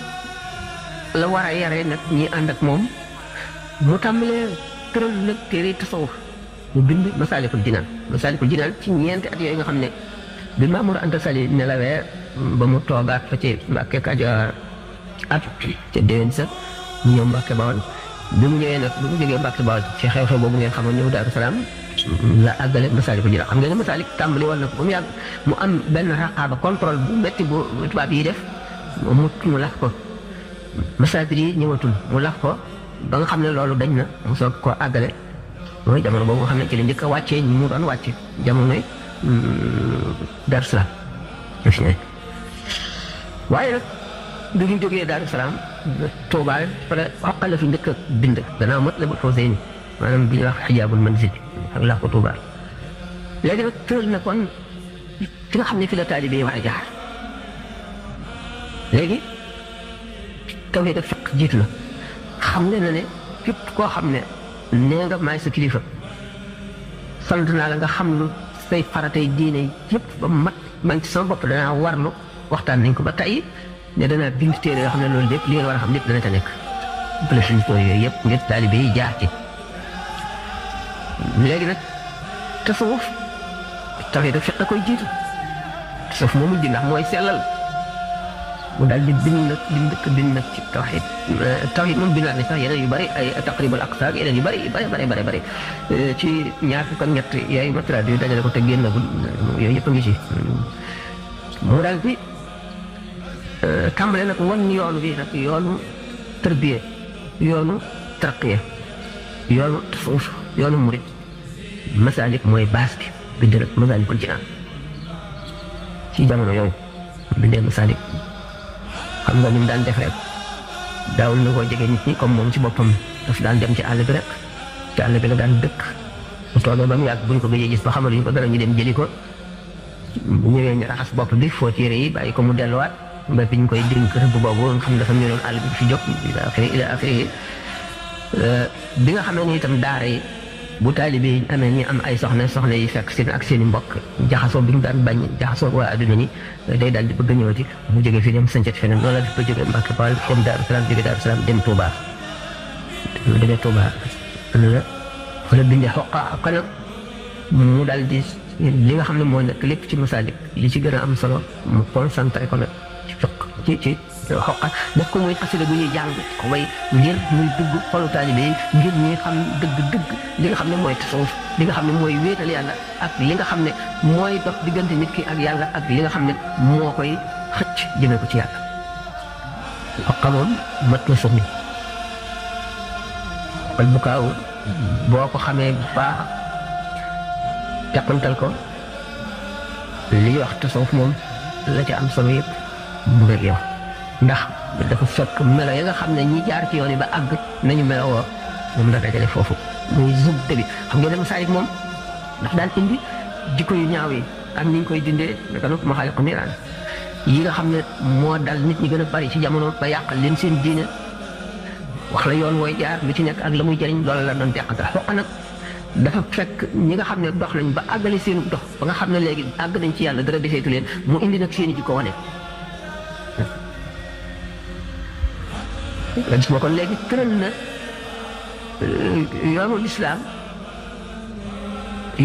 la war a yare nag ñi ànd ak moom mu tàmbalee tëral nag téere tasawuf mu bind Masaalikul Jinaan ci ñeenti at yooyu nga xam ne bi Maamor Anta Sali nelawee ba mu toogaat fa ci Mbàkke Kajoor at ca déwén sa mu ñëw Mbàkke Bawol bi mu ñëwee nag bi mu jógee Mbàkke Bawol ci xew-xew boobu ngeen xamoon ñëw Daaru Salaam la àggale Masaalikul Jinaan xam ngeen ne Masaalik tàmbali woon na ko ba mu yàgg mu am benn raqaaba contrôle bu métti bu tubaab yi def mu laf ko masaajid yi ñëwatul mu laf ko ba nga xam ne loolu dañ na mu soog koo àggale mooy jamono boobu nga xam ne ci la njëkk a wàccee ñu mu doon wàcce jamonoy Daaru Salaam waaye nag bi ñu jógee Daaru Salaam Tuubaa pare xoqal la fi njëkk a bind gannaaw Matlabul Fawzayni maanaam bi ñuy wax xijaabul manzil ak laa ko Tuubaa léegi nag tëral na kon fi nga xam ne fi la taalibe yi war a jaar léegi tawhiid ak fiq jiitu na xam ne na ne képp koo xam ne nee nga maay sa kilifa sant naa la nga xam lu say faratay diine yëpp ba mat man ci sama bopp danaa warlu waxtaan nañ ko ba tey ne danaa bind téere yoo xam ne loolu lépp li ngeen war a xam lépp dana ca nekk définition yooyu yëpp ngir taalibe yi jaar ci léegi nag tasawuf tawhiid ak fiq da koy jiitu tasawuf moo mujj ndax mooy sellal mu daal di bind nag di njëkk a bind nag ci tawhiid moom bindaat na sax yeneen yu bëri ay taqribul aqsa ak yeneen yu bëri ci ñaar fukk ak ñett yooyu ma traduit dajale ko te génnagul yooyu yëpp a ngi ci mu daal di tàmbale nag wan yoonu bi nag yoonu tarbiya yoonu tarqiya yoonu tasawuf yoonu murid Masaalik mooy base bi bind nag Masaalikul Jinaan ci jamono yooyu bindee Masaalik xam nga ni mu daan def rek daawul na koo jege nit ñi comme moom ci boppam daf daan dem ci àll bi rek ci àll bi la daan dëkk mu toogee ba mu yàgg buñ ko gëjee gis ba xamal ñu ko dara ñu dem jëli ko bu ñëwee ñu raxas bopp bi fóot yére yi bàyyi ko mu delluwaat ba bi ñu koy dénk rëbb boobu nga xam dafa ñëwoon àll bi fi jóg ila axiri bi nga xam ne ni itam daara yi bu taalibe yi amee ñi am ay soxna yi fekk seen ak seen i mbokk jaxasoo bi mu daan bañ jaxasoo waa adduna ni day daal di bëgg a ñëwati mu jógee fii dem sañcat feneen loolu la def ba jógee Mbàkke Bawol dem Daaru Salaam jógee Daaru Salaam dem Touba demee Touba la fa la bindee xoqa kanam mu daal di li nga xam ne moo nekk lépp ci Masaalik li ci gën a am solo mu concentré ko nag ci xoqa daf ko muy xasida bu ñuy jàng ko way ngir muy dugg xolu taalibe yi ngir ñuy xam dëgg-dëgg li nga xam ne mooy tasawuf li nga xam ne mooy wéetal yàlla ak li nga xam ne mooy dox diggante nit ki ak yàlla ak li nga xam ne moo koy xëcc jëmee ko ci yàlla xoqa moom mat na summi xol bu kaaw boo ko xamee bu baax teqantal ko li ñuy wax tasawuf moom la ca am solo yëpp mu rek yow ndax dafa fekk melo ya nga xam ne ñi jaar ci yoon yi ba àgg nañu melowoo moom la dajale foofu muy zubte bi xam ngeen ne Masaalik moom daf daan indi jikko yu ñaaw yi ak ni ñu koy dindee naka noonu maxaaliqu niiraan yi nga xam ne moo dal nit ñi gën a bari ci jamono ba yàqal leen seen diine wax la yoon wooy jaar lu ci nekk ak la muy jëriñ loolu la doon teqantal xoqa nag dafa fekk ñi nga xam ne dox nañ ba àggale seen dox ba nga xam ne léegi àgg nañ ci yàlla dara defeetu leen mu indi nag seen i jikko wane gis nga kon léegi tëral na yoonu lislaam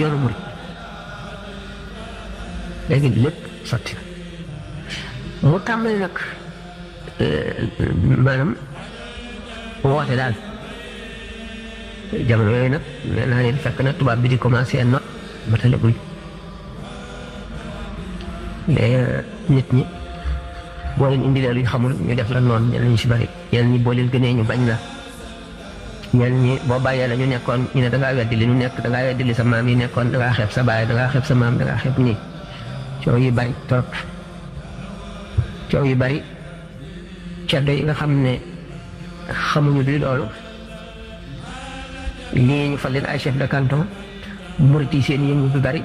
yoonu murid léegi lépp sotti mu tàmbali nag maanaam woote daal jamono yooyu nag nee naa leen fekk na tubaab bi di commencé not matalagul mais nit ñi boo leen indilee luñ xamul ñu def la noonu ñenn ñi si bari ñenn ñi boo leen gënee ñu bañ la ñenn ñi boo bàyyee la ñu nekkoon ñu ne da ngaa weddi li ñu nekk da ngaa weddi li sa maam yi nekkoon da ngaa xeeb sa baay da ngaa xeeb sa maam da ngaa xeeb nii coow yi bari trop coow yi bari ceddo yi nga xam ne xamuñu li loolu lii ñu fal leen ay chef de canton murit yi seen yëngu bi bari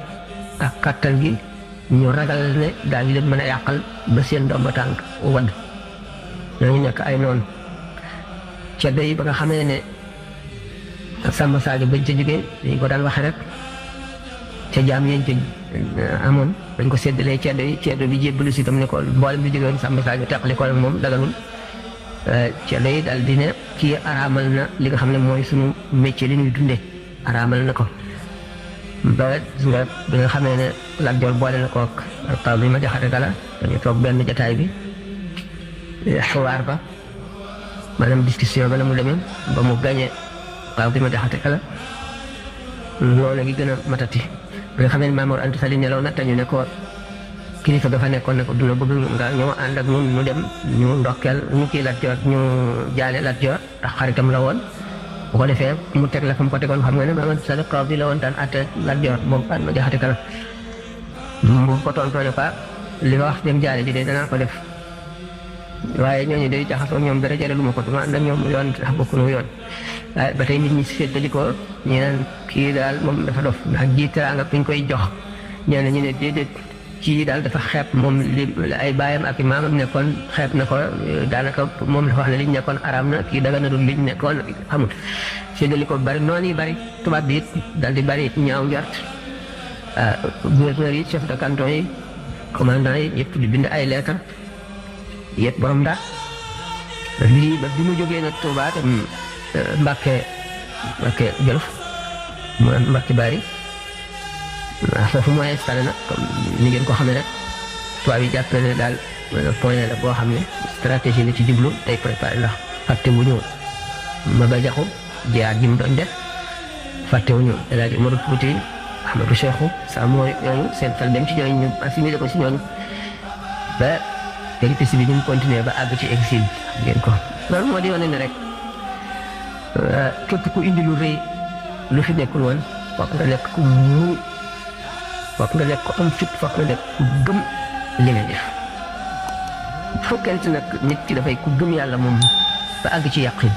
ak kàttan gi ñu ragal ne daal di leen mën a yàqal ba seen ndomba tànk wadd ñooñu nekk ay noonu ceddo yi ba nga xamee ne Samba Sadio bañ ca jógee dañ ko daan waxe rek ca jaam yéen ca amoon dañ ko séddalee ceddo bi jébbalu si tam ne ko mboolem bi jógee woon Samba Sadio teqali ko moom daganul ceddo yi daal di ne kii araamal na li nga xam ne mooy suñu métier li ñuy dundee araamal na ko ba bi nga xamee ne Lat Joor boole na kook taw bi ma jaxate gala dañu toog benn jataay bi xuwaar ba maanaam discussion ba na mu demee ba mu gañe waaw bi ma jaxate kala loolu gi gën a matati bi nga xamee ne Maam Mor Anta Sali nelaw na te ñu ne ko kilifa dafa nekkoon ne ko duna bëgg nga ñëw ànd ak ñun ñu dem ñu ndokkeel ñu kii Lat Joor ñu jaale Lat Joor ndax xaritam la woon bu ko defee mu teg la fa mu ko tegoon xam nga ne Maam Mor Anta Sali kaw bi la woon daan àtte Lat Joor moom ma jaxate kala mu ko tontoo ne quoi li nga wax dem jaale ji de danaa ko def waaye ñooñu day jaxasoo ñoom dara jare lu ma ko duma ànd ak ñoom yoon tax bokkuñu yoon waaye ba tey nit ñi si seddali ko ñu naan kii daal moom dafa dof ndax ji teraanga buñ koy jox ñeneen ñu ne déedéet kii daal dafa xeeb moom li ay baayam ak maamam nekkoon xeeb na ko daanaka moom dafa wax ne liñ nekkoon araam na kii daga na dul liñ nekkoon xamul seddali ko bari noonu yi bari tubaab bi it daal di bari ñaaw njort gouverneur yi chef de canton yi commandant yi yëpp di bind ay lettre yëpp borom daal lii ba bi mu jógee nag Touba te Mbàkke Jolof mu Mbàkke Bari foofu mooy installé nag comme ni ngeen ko xamee rek tubaab yi jàpp ne daal point la boo xam ne stratégie la ci jublu tey préparé ndax fàtte wu ñu Maba Jaxu jiyaat ji mu doon def fàtte wu ñu El Hadj Umaru Fuuti Ahmadou Cheikhou sa mooy ñooñu seen xel dem ci ñooñu ñu assimilé ko si ñooñu ba péripétie bi ni mu continuer ba àgg ci exil ngeen ko loolu moo di wane ne rek képp ku indi lu rëy lu fi nekkul woon foog nga nekk ku muñ foog nga nekk ku am fit foog nga nekk ku gëm li nga def fekkente nag nit ki dafay ku gëm yàlla moom ba àgg ci yàqin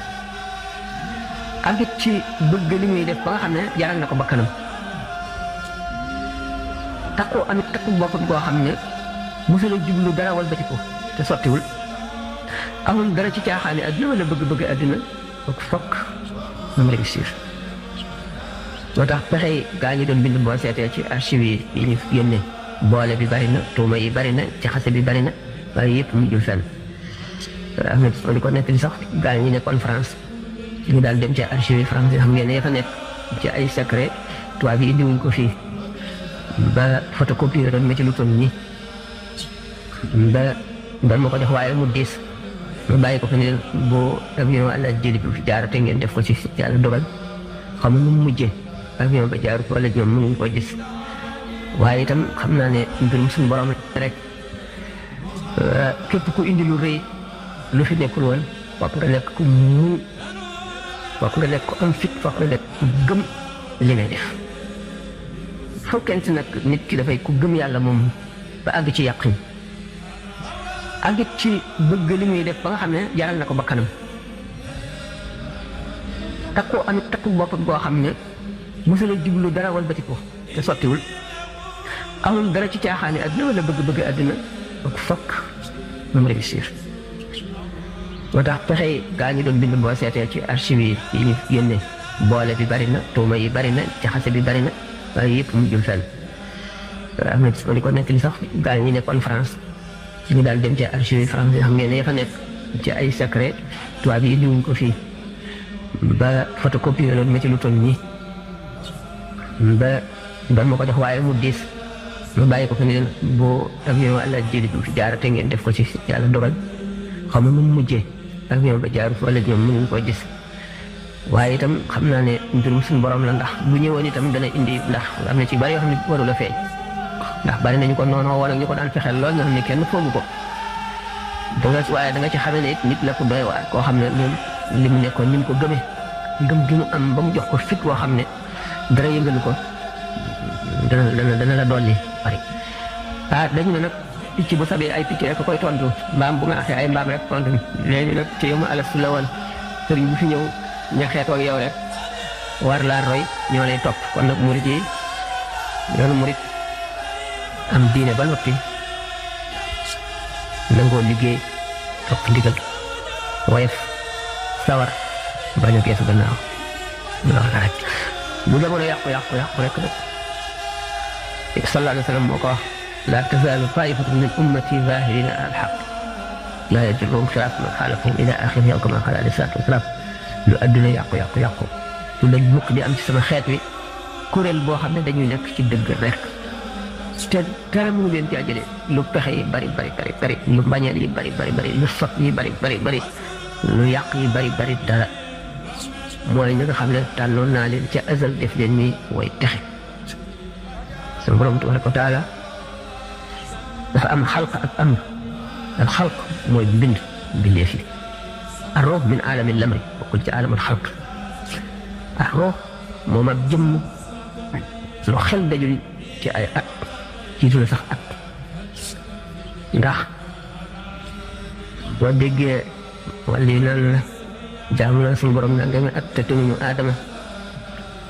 àgg ci bëgg li muy def ba nga xam ne jaral na ko bakkanam takku amit takku boppam koo xam ne mosula jublu dara walbati ko te sottiwul amul dara ci caaxaani àddina wala bëgg-bëgg àddina fokk moom réussir moo tax pexe gaa ngi doon bind boo seetee ci archive yi ñu yónnee boole bi bari na tuuma yi bari na jaxase bi bari na waaye yëpp mu jul fenn am na di ko nekk li sax gaa ñi nekkoon France ñu daal dem ci archive yi France xam ngeen ne ya fa nekk ci ay secret tubaab yi indiwuñ ko fii ba photocopie doon métti lu toll nii ba doon ma ko def waaye mu diis ma bàyyi ko fi ne boo avion àlla jëli bi fi jaarate ngeen def ko ci yàlla dogal xam nu mu mujjee avion ba jaaru ko wala ñoom mënuñ ko gis waaye itam xam naa ne mbirum suñu borom rek képp ku indi lu rëy lu fi nekkul woon foog nga nekk ku muñ foog nga nekk ku am fit foog nga nekk ku gëm li ngay def fekkente nag nit ki dafay ku gëm yàlla moom ba àgg ci yàqin àgg ci bëgg li muy def ba nga xam ne jaral na ko bakkanam takku amit takku boppam koo xam ne mosula jublu dara walbati ko te sottiwul amul dara ci caaxaani àddina wala bëgg-bëgg àddina fokk moom réussir moo tax pexe gaa ngi doon bind boo seetee ci archive yi ñu yónnee boole bi bari na tuuma yi bari na jaxase bi bari na waaye yëpp mu jul fenn am na di ko nekk li sax gaa ñi nekkoon France ñu daal dem ci archive yi France xam ngeen ne ya fa nekk ci ay secret tubaab yi indiwuñ ko fii ba photocopie doon métti lu toll nii ba doon ma ko def waaye mu diis ma bàyyi ko fi ne boo avion àlla jëli bi fi jaarate ngeen def ko ci yàlla dogal xam nu mu mujjee avion ba jaaru wala ñoom mënuñ ko gis waaye itam xam naa ne mbirum suñu borom la ndax bu ñëwoon itam dana indi ndax am na ci bari yoo xam ne warul a feeñ ndax bari nañu ko noonu woon ak ñu ko daan fexeel lool nga xam ne kenn foogu ko waaye da nga ci xamee ne it nit la ko doy waar koo xam ne moom li mu nekkoon ni mu ko gëmee gëm gi mu am ba mu jox ko fit woo xam ne dara yëngalu ko dana la dolli bari dañu ne nag picc bu sabee ay picc rek koy tontu mbaam bu nga axee ay mbaam rek tontu léegi nag ci yow ma alastu la woon sëriñ bu fi ñëw ña xeetoo ak yow rek war laa roy ñoo lay topp kon nag murit yi yoonu murit am diine ba noppi nangoo liggéey topp ndigal woyof sawar bañ a geesu gannaaw loolu la rek bu jamono yàqu rek nag sallallahu alayhi wa sallam moo ko wax laa tazaalu taa'ifatun min ummati zaahiriina alal haqq laa yadurruhum shiraaru man xaalafahum ilaa aaxirihi aw kamaa qaala alayhi salaatu wa salaam lu adduna yàqu lu dañ mukk di am ci sama xeet wi kuréel boo xam ne dañuy nekk ci dëgg rek te dara mënu leen ci àjjale lu pexe yi bari lu mbañeel yi bari lu sot yi bari lu yàq yi bari dara mooy ñi nga xam ne tànnoon naa leen ca azal def leen ni way texe sunu borom tabaraka wa taala dafa am xalq ak amr al xalq mooy bindeef yi ar-ruux min aalami lamri bokkul ci aalamul xalq ar-ruux moom ak jëmm lu xel dajul ci ay at jiitu la sax at ndax boo déggee wala yi naan la jaamu na suñu borom na nga at te tënuñu aadama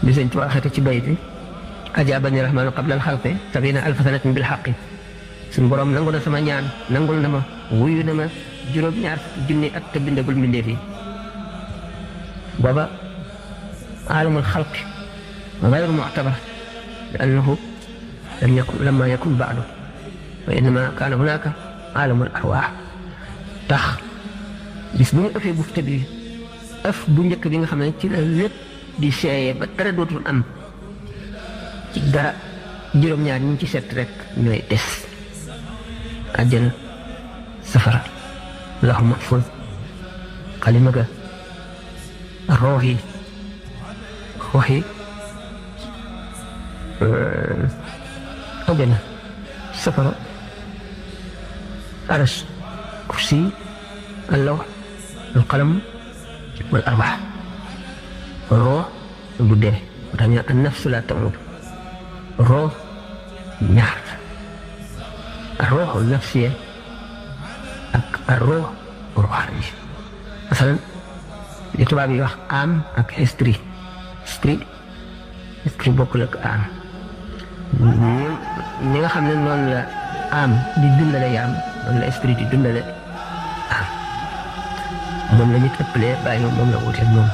bi sëñ Tuubaa xete ci bayt bi ajaabani rahmaanu qabla al-xalqi sabiina alfa sanatin bil xaqi suñu borom nangu na sama ñaan nangul na ma wuyu na ma juróom-ñaar junni at te bindagul mbindeef yi booba aalamul xalqi gayru muctabar li annahu lamma yakun baadu wa innama kaana hunaaka aalamul arwaax tax bis bu ñu ëffee bufte bi ëff bu njëkk bi nga xam ne ci la lépp di seeyee ba dara dootul am ci dara juróom-ñaar ñi ci set rek ñooy des àjjana safara lawh mahfuz xalima ga roox yi àjjana safara arash kursi allaw alqalam wal arwaax roo du dee tax ñu an nafsu la tamut roo ñaar arrooxu nafsiya ak arroox ruuxaani masalan li tubaab yi wax âme ak esprit bokkul ak âme ñi nga xam ne noonu la âme di dundale yaam noonu la esprit di dundale âme moom la ñu ëppalee bàyyi moom la wuteeg moom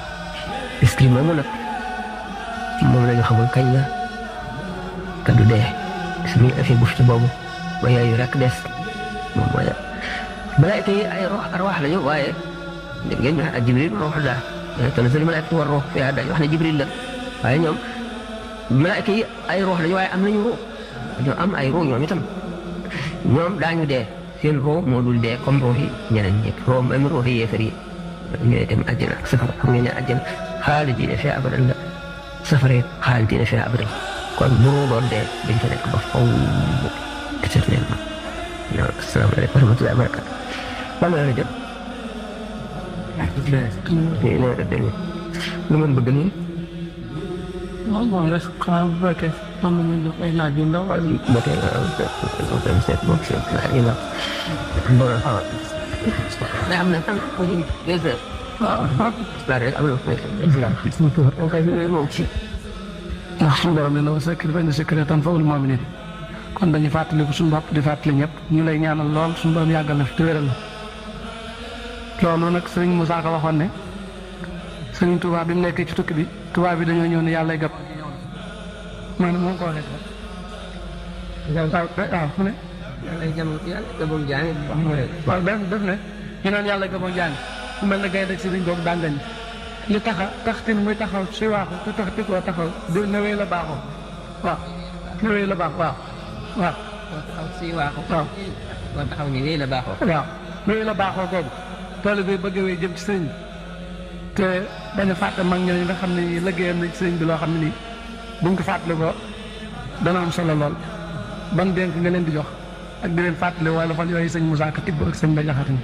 esprit moomu nag moom la ñu xamul kañ la te du dee suñuy effet bufte boobu ba yooyu rek des moom mooy malaayka yi ay arwaax lañu waaye dégg ngeen ñu ak Jibril ruuxu laa tanazzalu malaayikatu war ruux fiihaa dañu wax ne Jibril la waaye ñoom malaayka yi ay ruux lañu waaye am nañu ruux dañoo am ay ruux ñoom itam ñoom daañu dee seen ruux moo dul dee comme ruux yi ñeneen ñëpp ruux même ruux yi yéefar yi ñooy dem àjjana ak safara xam ngeen ne àjjana xaalidiina fiihaa abadan la safara yi xaalidiina fiihaa abadan kon bu ruux doon dee dañ fa nekk ba faw éternellement. Asalaamaaleykum wa rahmatullaahi wa barakaatuh. ban la jot. lu ngeen bëgg nii. waaw bon rek xanaa bu fekkee am nañu def ay laaj yu ndaw ak yu. ba tey am na tam ko ñu 2 heures. waaw waaw rek am na moom ci. ndax suñu borom dina wa zakkir fa inna zikraa tanfa'ul mu'miniin kon dañuy fàttaliku suñu bopp di fàttali ñëpp ñu lay ñaanal lool suñu borom yàggal na fi te wéral la loolu nag sëriñ Moussa Ka waxoon ne sëriñ Touba bi mu nekkee ci tukki bi Touba bi dañoo ñëw ne yàlla ay gab maanaam moo ko waxee waaw fu ne waaw def ne ñu naan yàlla gaboon jaani ku mel ne gaynde sëriñ boobu dàngañ li taxtin muy taxaw si waaxu te taxti koo taxaw di nawee la baaxoo waaw nawee la baax waaw waaw taxaw si waaxu waaw boo taxaw ni wéy la baaxoo waaw nawee la baaxoo googu tool bi bëgg wéy jëm ci sëriñ bi te bañ a fàtte mag ñooñu nga xam ne liggéeyam nañ ci sëriñ bi loo xam ne nii buñ ko fàttali ko dana am solo lool ban dénk nga leen di jox ak di leen fàttali wala fan yooyu sëñ Moussa Ka tibb ak sëñ Mbaye Jaxate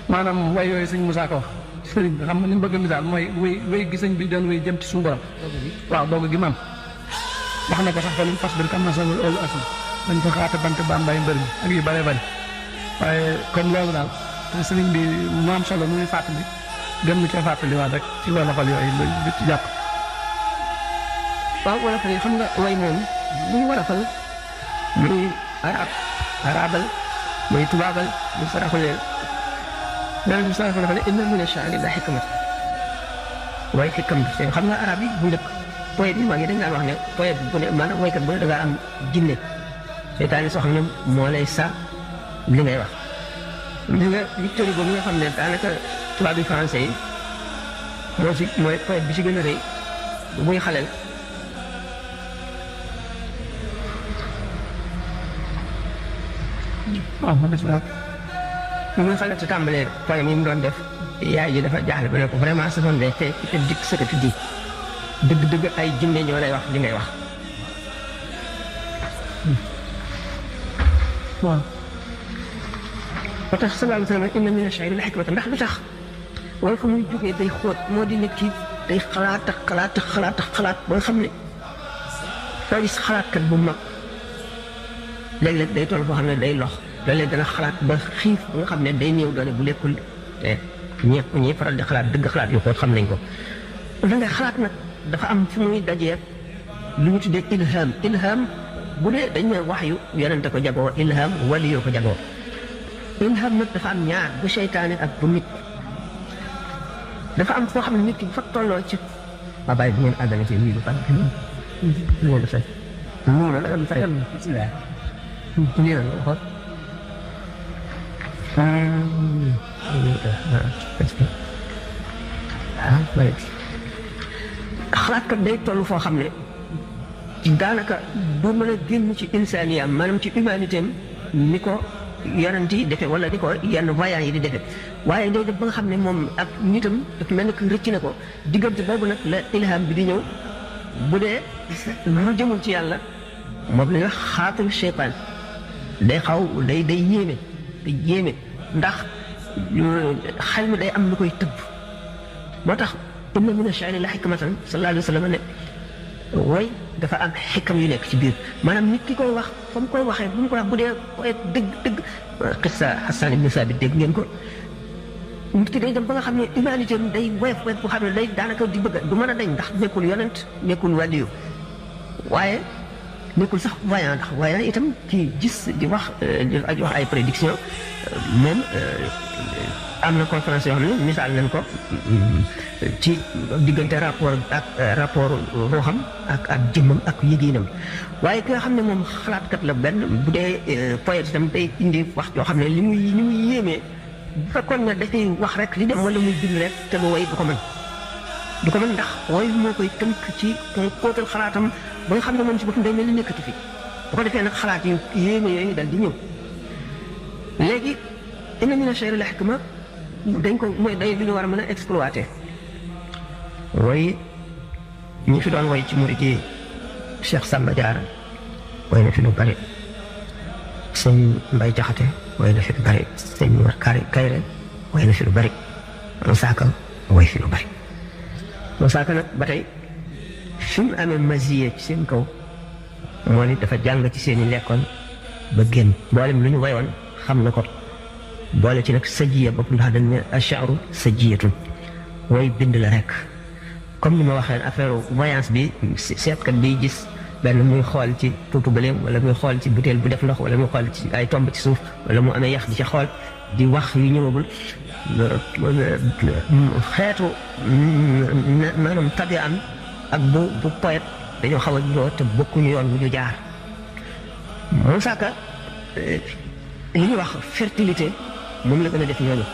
maanaam way yooyu sëñ Moussa Ka wax sëriñ bi xam nga ni mu bëgg a misaal mooy wéy gi sëñ bi doon wéy jëm ci suñu borom waaw doog gi maam wax na ko sax fa lim fas bir kam na sama olu asul dañ ko xaate bant bambay mbër mi ak yu bëree bëri waaye comme loolu daal te sëriñ bi mu am solo muy fàttali gën mu cee fàttali waat rek ci wala fal yooyu lu ci jàpp waaw wala fal xam nga way moom muy wala fal muy arabal muy tubaabal muy saraxuleen dara bi saa fa ne inna mina sha'ri la hikmat waaye xikam bi xam nga arab yi bu njëkk poète yi maa ngi dañ daan wax ne poète bu ne maanaam waykat bu ne da ngaa am jinne seytaane soo xam ne moo lay sa li ngay wax li nga Victor Hugo bi nga xam ne daanaka tubaab bi français yi mooy poète bi ci gën a rëy bu muy xaleel waaw ma des daal bu muy xaleel si tàmbalee poème yi mu doon def yaay ji dafa jaaxle ba ne ko vraiment ce sont des faits qui te dictent ce que tu dis dëgg-dëgg ay jinne ñoo lay wax li ngay wax waaw ba tax sallallahu alayhi wa sallam inna mina sha'ri la hikmatan ndax lu tax wala fa muy jógee day xóot moo di nit ki day xalaat ba nga xam ne soo gis xalaatkat bu mag léeg-léeg day toll foo xam ne day lox léeg-léeg dana xalaat ba xiif ba nga xam ne day néew doole bu lekkul te ñi faral di xalaat dëgg xalaat yu xóot xam nañ ko da ngay xalaat nag dafa am fu muy dajee lu ñu tuddee ilham bu dee dañ ne wax yu yonente ko jagoo ilham wali yoo ko jagoo ilham nag dafa am ñaar bu seytaane ak bu nit dafa am foo xam ne nit ki bu fa tolloo ci ba bàyyi bu ngeen àggale ci lii bu fan ngeen def noonu la am fay lii la xool xalaatkat day toll foo xam ne daanaka du mën a génn ci insaaniyaam maanaam ci humanité am ni ko yonent yi defe wala ni ko yenn voyants yi di defe waaye day def ba nga xam ne moom ak nitam dafa mel ni que rëcc na ko diggante boobu nag la ilham bi di ñëw bu dee lu jëmul ci yàlla moom la ñuy wax xaatiru seytaan day xaw day yéeme ndax xel mi day am lu koy tëbb moo tax inna mina ash-shi'ri la hikmatan sallallahu alayhi wa sallam ne way dafa am xikam yu nekk ci biir maanaam nit ki koy wax fa mu koy waxee bu mu ko wax bu dee poète dëgg xissa Hassan ibn Sabit dégg ngeen ko nit ki day dem ba nga xam ne humanité am day woyof bu xam ne day daanaka di bëgg du mën a dañ ndax nekkul yonent nekkul wàlliyu waaye nekkul sax voyant ndax voyant itam ci gis di wax ay prédiction moom am na conférence yoo xam ne misaal nañ ko ci diggante rapport ruuxam ak jëmmam ak yëginam waaye ki nga xam ne moom xalaatkat la benn bu dee poète itam day indi wax yoo xam ne li muy yéemee bu fekkoon ne dafay wax rek li dem wala muy bind rek te mu way du ko mën ndax way moo koy tënk ci kóotal xalaatam ba nga xam ne moom si boppam day mel ni nekkatu fi bu ko defee nag xalaat yu yéeme yooyu dal di ñëw léegi inna mina ash-shi'ri la hikma dañ ko mooy day lu ñu war a mën a exploiter way ñi fi doon way ci murid yi Cheikh Samba Diarra way na fi lu bari sëñ Mbay Jaxate way na fi lu bari sëñ Mor Kayre way na fi lu bari Moussa Ka way fi lu bari Moussa Ka nag ba tey fi mu amee masiye ci seen kaw moo ni dafa jàng ci seen i lekkoon ba génn mboolem lu ñu wayoon xam na ko boole ci nag sajiya bopp ndax dañ ne ash-sha'ru sajiyatun way bind la rek comme ni ma waxee affaire voyance bi seetkat bi gis benn muy xool ci tuutu bëleem wala muy xool ci butéel bu def ndox wala muy xool ci ay tomb ci suuf wala mu amee yax di ci xool di wax yu ñëwagul xeetu maanaam tabi'a am ak bu poète dañoo xaw a ñëw te bokkuñu yoon bu ñu jaar Moussa Ka li ñuy wax fertilité moom la gën a def ñooñu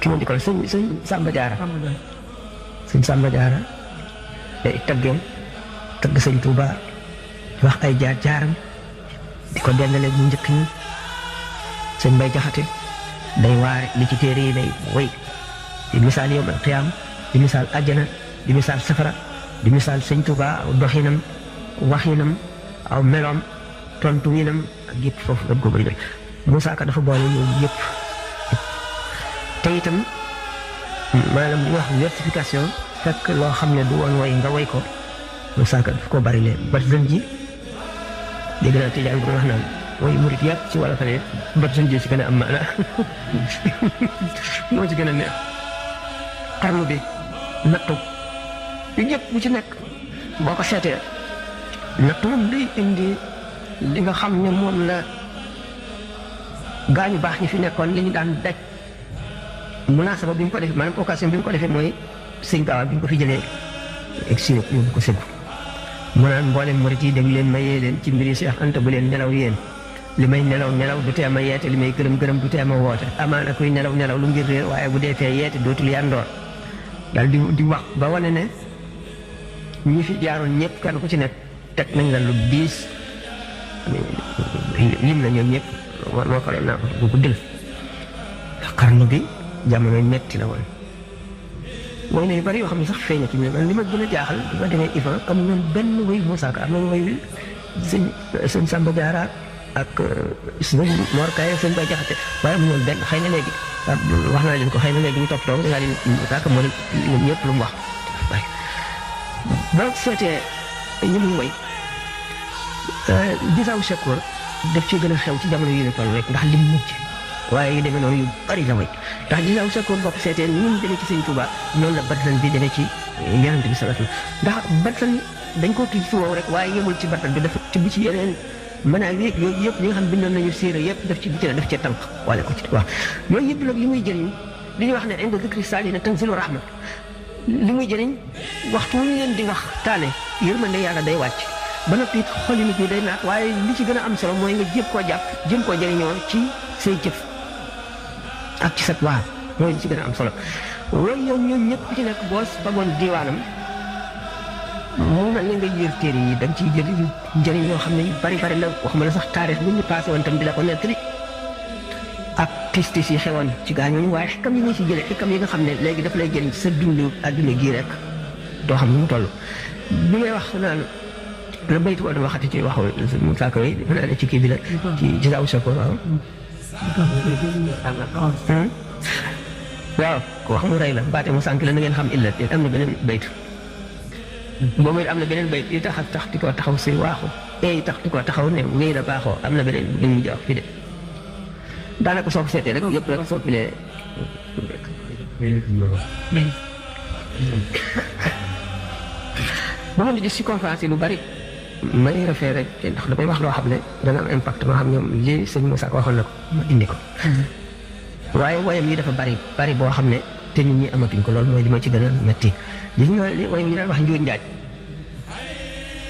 ki ma di ko sëñ Samba Diarra sëñ Samba Diarra day taggeem tagg sëñ Touba di wax ay jaaram di ko dendale ñu njëkk ñi sëñ Mbay Jaxate day waare li ci téere yi day woy di misaal yawmal qiyaam di misaal àjjana di misaal safara di misaal sëñ Touba doxinam waxinam aw meloom tontu winam ak yëpp foofu la ko bëri doy Moussa Ka dafa boole yooyu yëpp te itam maanaam li wax versification fekk loo xam ne du woon way nga way ko Moussa Ka daf koo bari leen barzan ji dégg naa Tijaan bu wax naan way murit yàpp ci wala fane barzan ji si gën a am maana moo ci gën a neex xarnu bi nattu yu yëpp bu ci nekk boo ko seetee nattu moom day indi li nga xam ne moom la gaañu baax ñi fi nekkoon li ñu daan daj munaasaba bi mu ko defee maanaam occasion bi mu ko defee mooy sëñ Gaawaan bi mu ko fi jëlee exilé yóbbu ko sëggu mu naan mboolem murit yi dem leen ma yee leen ci mbiri Seex Anta bu leen nelaw yéen li may nelaw du tee ma yeete li may gërëm du tee ma woote amaana kuy nelaw lu ngir réer waaye bu dee fee yeete dootul yandoor daal di wax ba wane ne ñi fi jaaroon ñëpp kenn ku ci nekk teg nañ la lu diis lim na ñoom ñëpp moo ko doon naa ko bu guddil xarnu bi jamono metti la woon mooy ne yu bari yoo xam ne sax feeñ na ci man li ma gën a jaaxal bi ma demee Ivan comme ñoom benn way Moussa Ka am na way sëñ Samba Diarra ak sëñ Mor Kayre sëñ Bay Jaxate waaye mu ñoon benn xëy na léegi wax naa leen ko xëy na léegi ñu topp dangaa leen Moussa Ka moo leen ñoom ñëpp lu mu wax bari boo seetee ñi muy way Bisaw Shakur daf ci gën a xew ci jamono yi ñu toll rek ndax lim mujj waaye yu demee noonu yu bari la way ndax Bisaw Shakur boo ko seetee ni mu demee ci sëñ Touba noonu la barzan bi demee ci Yonent bi sallallahu alayhi wasallam ndax barzan dañ koo tudd ci wow rek waaye yemul ci barzan bi dafa tibb ci yeneen maanaam yooyu yëpp ñi nga xam bindoon nañu séeréer yëpp daf ci bitti daf cee tànk wala ko ci wax yooyu yëpp nag li muy jëriñ li ñuy wax ne inda zikri saalihiina tanzilu rahma li muy jëriñ waxtu wu ñu leen di wax taane yërmande yàlla day wàcc ba noppi it xoli nit ñi day naat waaye li ci gën a am solo mooy nga jéem koo jàpp jéem koo jëriñoo ci say jëf ak ci sa waaw mooy li ci gën a am solo loolu yow ñoom ñëpp ku ci nekk boos bagoon diwaanam mu mel ni nga yër téere yi da nga ciy jël njëriñ yoo xam ne yu bari la waxuma la sax taarix bi ñu passé woon tam di la ko nettali ak tistis yi xewoon ci gaañooñu waaye xikam yi nga ci jëlee xikam yi nga xam ne léegi daf lay jëriñ sa dundu adduna gii rek doo xam nu mu toll bi ngay wax naan la baytu wala waxati ci waxu Moussa Ka yi defe naa ne ci kii bi la ci Jazaa'u Shakoor waaw. waaw ko wax mu rey la baate mu sànq la na ngeen xam illa te am na beneen baytu boobu am na beneen bayt yi tax di ko taxaw si waaxu yi tax di ko taxaw ne wéy la baaxoo am na beneen bu ñu jox fi de daanaka soo ko seetee rek yëpp rek soo pilee ba ma di gis ci conférence yi lu bari may refee rek ndax damay wax loo xam ne dana am impact ma xam ñoom lii sëñ Moussa ko waxoon na ko ma indi ko waaye woyam yi dafa bari boo xam ne te nit ñi amatuñ ko loolu mooy li ma ci gën a metti gis nga li woyam yi daan wax njuuj njaaj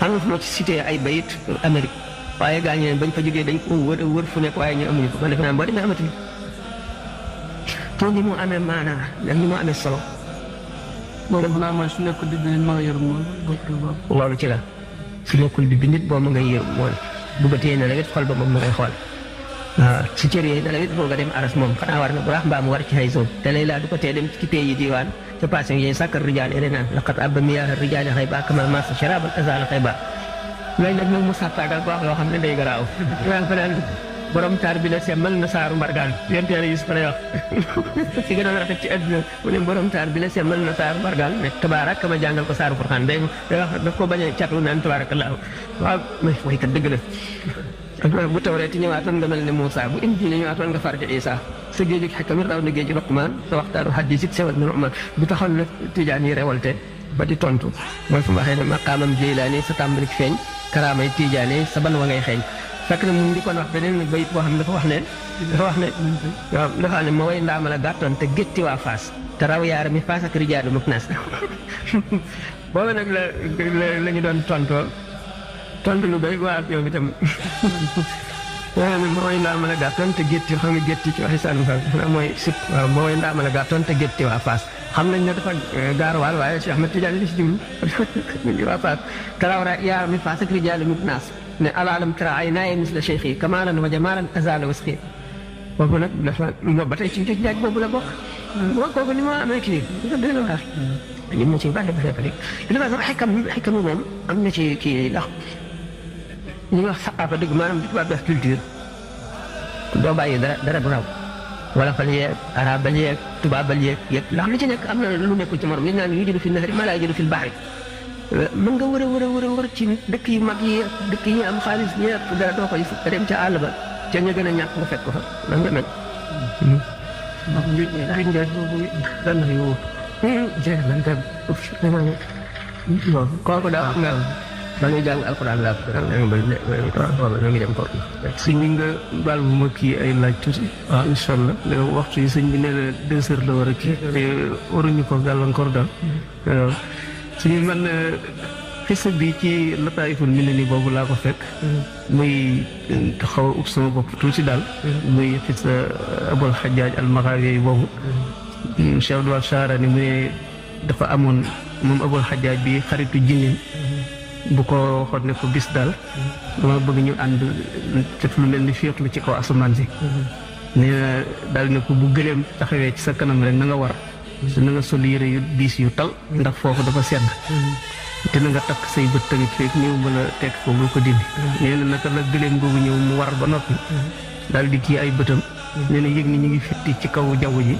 am na fu ma ci cité ay bayit Amérique waaye gaa ñi bañ fa jógee dañ ko wër fu nekk waaye ñu amuñu ko man defe naa boo demee amatuñ te ni mu amee maanaa ak ni mu amee solo loolu dafa naa mooy su nekkul di dinañ mën a yor moom loolu ci la su nekkul bi nit boo ma ngay yër moom bu ba téye na la it xol ba moom ma ngay xool waaw si cër yooyu na la it boo nga dem aras moom xanaa war na bu baax mbaa mu war ci xay zone te lay laa du ko tee dem ci pays yi diwaan ca passé yooyu sàkkar rijaal ere naan laqat abba miyaa rijaali xay ba kama masa sharabal azal xay ba looy nag moom mu sàttaagal bu wax yoo xam ne day garaaw waan fa naan borom taar bi la semmal na saaru mbargaan yéen teel a gis fa lay wax si gën a rafet ci àdduna mu ne borom taar bi la semmal na saaru mbargaan ne tabaarak ma jàngal ko saaru Furqaan day wax daf ko bañ a catu naan tabaarakallaahu waaw mais waykat dëgg la bu tawreet ñëwaatoon nga mel ne Moussa bu Injiil ñëwaatoon nga far ca Isaa sa géejug xekam raw na géeju Luqmaan sa waxtaanu hadiis it sewal na Nu'maan bu taxoon nag Tijaan yi révolté ba di tontu mooy fu mu waxee ne maqaamam Jeylaani sa tàmbalik feeñ karaamay Tijaani sa ban wa ngay xeeñ fekk na mu ngi kon wax beneen bayit boo xam ne dafa wax ne waaw dafa ne ma way ndaama la gàttoon te gétti waa Faas te raw yaara mi Faas ak rijaalu muknaas boobu nag la ñu doon tontu lu doy waar yow itam ma way ndaama la gàttoon te gétti xam nga gétti ci waxi Saalum Faas mooy sut waaw ma way ndaama la gàttoon te gétti waa Faas xam nañ ne dafa gaarwaal waaye Cheikh Ahmed Tidiane li si jublu waa Faas te raw yaara mi Faas ak rijaalu muknaas ne alaalam tara ay naaye misla cheikh yi kamaalan wa jamaalan azala wasqi boobu nag dafa ba tey ci njuuj njaaj boobu la bokk kooku ni ma amee kii nga dina waar li mu ci bari bari li ma sax xikam moom am na ci kii ndax li ñuy wax saqaafa dëgg maanaam di tubaab di wax culture doo bàyyi dara du raw wala fal yeeg arabal yeeg tubaabal yeeg yëpp ndax li ci nekk am na lu nekkul ci morom li naan yujudu fi nahri ma laa yujudu fi bahri mën nga wër ci dëkk yu mag yi dëkk yi am xaalis ñëpp dara doo ko gis nga dem ca àll ba ca ña gën a ñàkk nga fekk ko fa nan nga mel. ndax njuuj njaaj boobu lan la yow. jeex na dem kooku daa xam nga ba ngay jàng alxuraan laa ko da ngi dem kooku. sëñ bi nga baal bu ma kii ay laaj tuuti. waaw incha allah waxtu yi sëñ bi nee na 2 heures la war a kii te waruñu ko gàllankoor daal. suñu man xisa bi ci Lataa'iful Minani boobu laa ko fekk muy xaw a ub sama bopp tuuti daal muy xisa Abul Xajjaaj al-Maxaawi boobu Cheikh Abdul Shaarani mu ne dafa amoon moom Abul Xajjaaj bi xaritu jinnin bu ko waxoon ne ko bis daal dama bëgg ñu ànd def lu mel ni féexlu ci kaw asamaan si nee na daal ne ko bu gëleem taxawee ci sa kanam rek na nga war na nga sol yére yu diis yu tal ndax foofu dafa sedd te na nga takk say bët tamit fekk ñëw ba la tekk ko bul ko dindi nee na naka la gëléem googu ñëw mu war ba noppi daal di kii ay bëtam nee na yëg ni ñu ngi fitti ci kaw jaww ji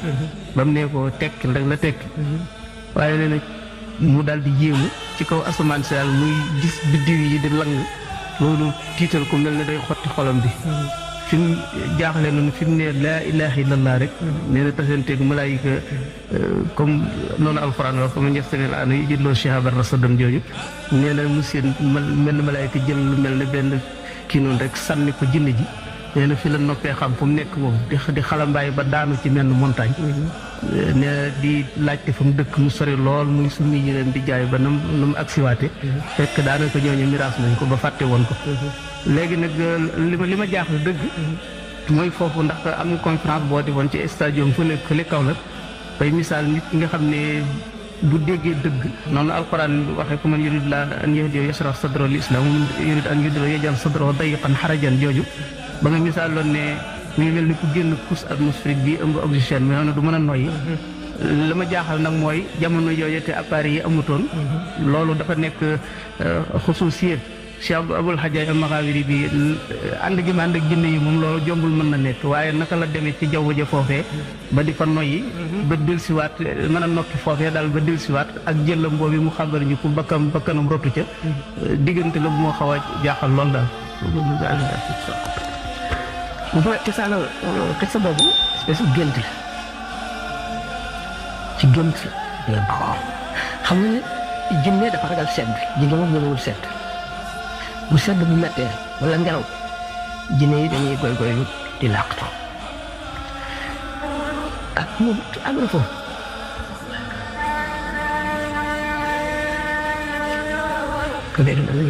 ba mu ne ko tekk rek la tekk waaye nee na mu daal di yéemu ci kaw asamaan si daal muy gis biddiw yi di lang loolu tiital ko mel ne day xotti xolam bi fi mu jaaxle noonu fi mu ne laa ilaha illallah rek nee na tasanteeg malaayika comme noonu alxuraan wax comme ñestagel ana yi jëlloo shihaban rasadan jooju nee na mu seen mel malaayika jël lu mel ne benn kii noonu rek sànni ko jinne ji nee na fi la noppee xam fu mu nekk moom di xalambaay ba daanu ci menn montagne nee na di laajte fa mu dëkk mu sori lool muy summi yéreem di jaay ba nam nu mu agsiwaate fekk daanaka ñooñu miraas nañ ko ba fàtte woon ko léegi nag li ma jaaxle dëgg mooy foofu ndax am conférence boo defoon ci stadium fu nekk li kaw la bay misaal nit ki nga xam ne bu déggee dëgg noonu alquran waxee ko man yurid la an yahdiya yashrah sadra lil islam man yurid an yudilla yaj'al sadrahu dayyqan harajan jooju ba nga misaal loon ne mu ngi mel ni ku génn couche atmosphérique bi ëmb oxygène mais du mën a noyyi la ma jaaxal nag mooy jamono yooyu te appareil yi amutoon loolu dafa nekk xusuusiyet Cheikh Abul Hajjaj al-Maghawiri bi ànd gi ma ànd ak jinne yi moom loolu jombul mën na nekk waaye naka la demee ci jaww ja foofee ba di fa noyyi ba dellusiwaat mën a nokki foofee daal ba dellusiwaat ak jëllam boobu mu xabar ñu ko bakkanam rotu ca diggante la bu moo xaw a jaaxal lool daal bu te saala xisa boobu espèce u gént la ci gént la xam nga ne jinne dafa ragal sedd jinne moom mënewul sedd bu sedd bu mettee wala ngelaw jinne yi dañuy goy di làqatu ak moom am na foofu ko dee dina la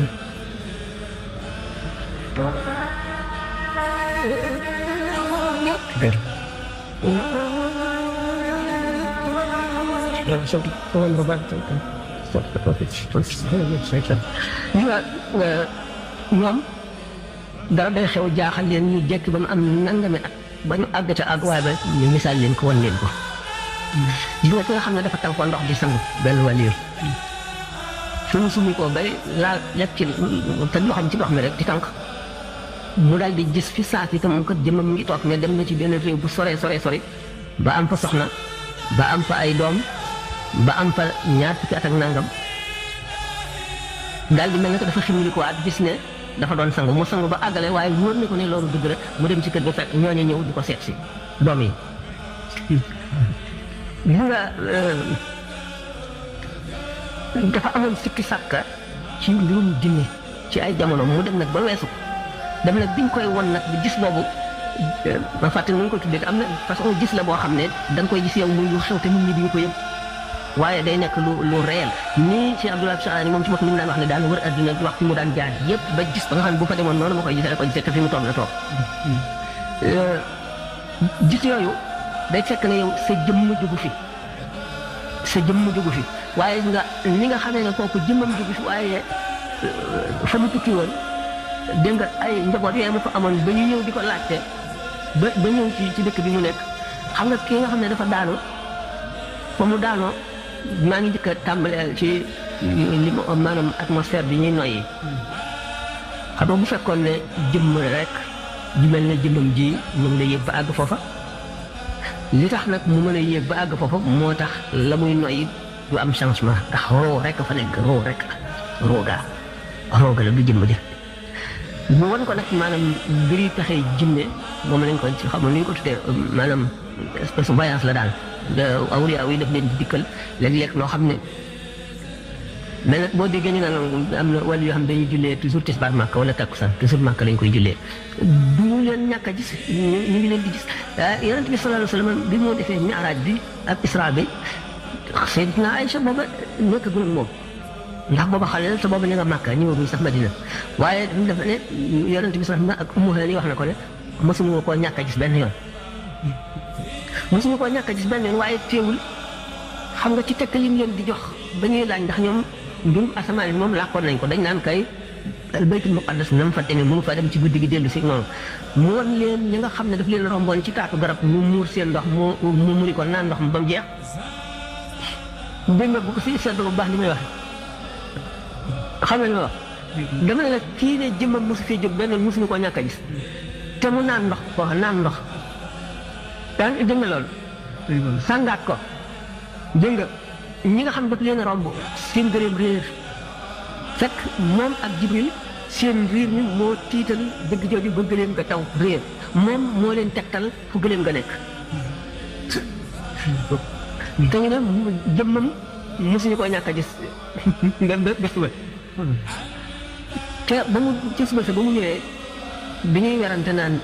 ñoom dara day xew jaaxal leen ñu jekki ba mu am nangami at ba ñu àgg ca àgg waaye ba ñu misaal leen ko wan leen ko gis nga ki nga xam ne dafa taw ko ndox di sangu benn wàll suñu sumi ko bay laal lekk ci te loxoom ci ndox mi rek di tànk mu daal di gis fi saa si tam kat jëmmam ngi toog ne dem na ci benn réew bu sore ba am fa soxna ba am fa ay doom ba am fa ñaar fukki at ak nangam daal di mel ne que dafa ximili ko waat gis ne dafa doon sangu mu sangu ba àggale waaye wóor na ko ne loolu dëgg rek mu dem ci kër ga fekk ñooñu ñëw di ko seet si doom yi gis nga dafa amoon sikki sàkka ci mbirum jinne ci ay jamono mu dem nag ba weesu dem nag biñ koy won nag bi gis boobu ma fàtte nu ñu ko tuddee am na façon gis la boo xam ne da nga koy gis yow muy lu xew te nit ñi duñu ko yëpp waaye day nekk lu réel nii ci Abdoulaye Saani moom ci bopp li mu daan wax ne daan wër adduna di wax fi mu daan jaar yëpp ba gis ba nga xam ne bu fa demoon noonu ma koy gisee da koy gisee te fi mu toog la toog gis yooyu day fekk ne yow sa jëmm jógu fi waaye nga ni nga xamee ne kooku jëmmam jógu fi waaye fa mu tukki woon dégg nga ay njaboot yooyu ma fa amoon ba ñu ñëw di ko laajte ba ñëw ci dëkk bi mu nekk xam nga kii nga xam ne dafa daanu fa mu daanoo maa ngi njëkk a tàmbalee ci li maanaam atmosphère bi ñuy noyyi xam nga bu fekkoon ne jëmm rek ji mel ne jëmmam ji mu ngi lay yéeg ba àgg foofa li tax nag mu mën a yéeg ba àgg foofa moo tax la muy noyyi du am changement ndax roo rek fa nekk roo rek rooga la du jëmm ji mu wan ko nag maanaam mbiri taxee jinne moom lañ ko ci xamoon ni ñu ko tuddee maanaam espèce voyance la daal awliya yi daf leen di dikkal léeg-léeg loo xam ne mais nag boo déggee ñu naan am na wàllu yoo xam ne dañuy jullee toujours tisbaar Màkka wala takkusaan toujours Màkka lañ koy jullee du ñu leen ñàkk a gis ñu ngi leen di gis yonent bi sallallahu alayhi wa sallam bi moo defee mi'raaj bi ak isra bi Sayyidatuna Aïcha booba nekkagul ak moom ndax booba xale la te booba ñu nga Màkka ñëwaguñ sax Madina waaye dafa ne yonent bi sax ak Ummu Hani wax na ko ne mësuñu koo ñàkk a gis benn yoon mësuñu koo ñàkk a gis benn yoon waaye teewul xam nga ci tekk lim leen di jox ba ñuy laaj ndax ñoom mbirum asamaan yi moom làkkoon nañ ko dañ naan kay baytul muqaddas na mu fa demee mënu fa dem ci guddi gi dellu si noonu mu won leen ñi nga xam ne daf leen romboon ci taatu garab mu muur seen ndox mu muri ko naan ndox mu ba mu jeex dégg nga bu ko si seetlu bu baax li may wax xam nga li ma wax dama ne nag kii ne jëmmam mosu fee jóg benn mosuñu koo ñàkk a gis te mu naan ndox ko naan ndox daan dégg nga loolu sàngaat ko dégg nga ñi nga xam daf leen romb seen gëléem réer fekk moom ak Jibril seen riir mi moo tiital dëgg jooju ba gëléem nga taw réer moom moo leen tegtal fu gëléem nga nekk te ñu ne jëmmam mosuñu koo ñàkk a gis ba suba te ba mu ci suba sa ba mu ñëwee bi ñuy werante naan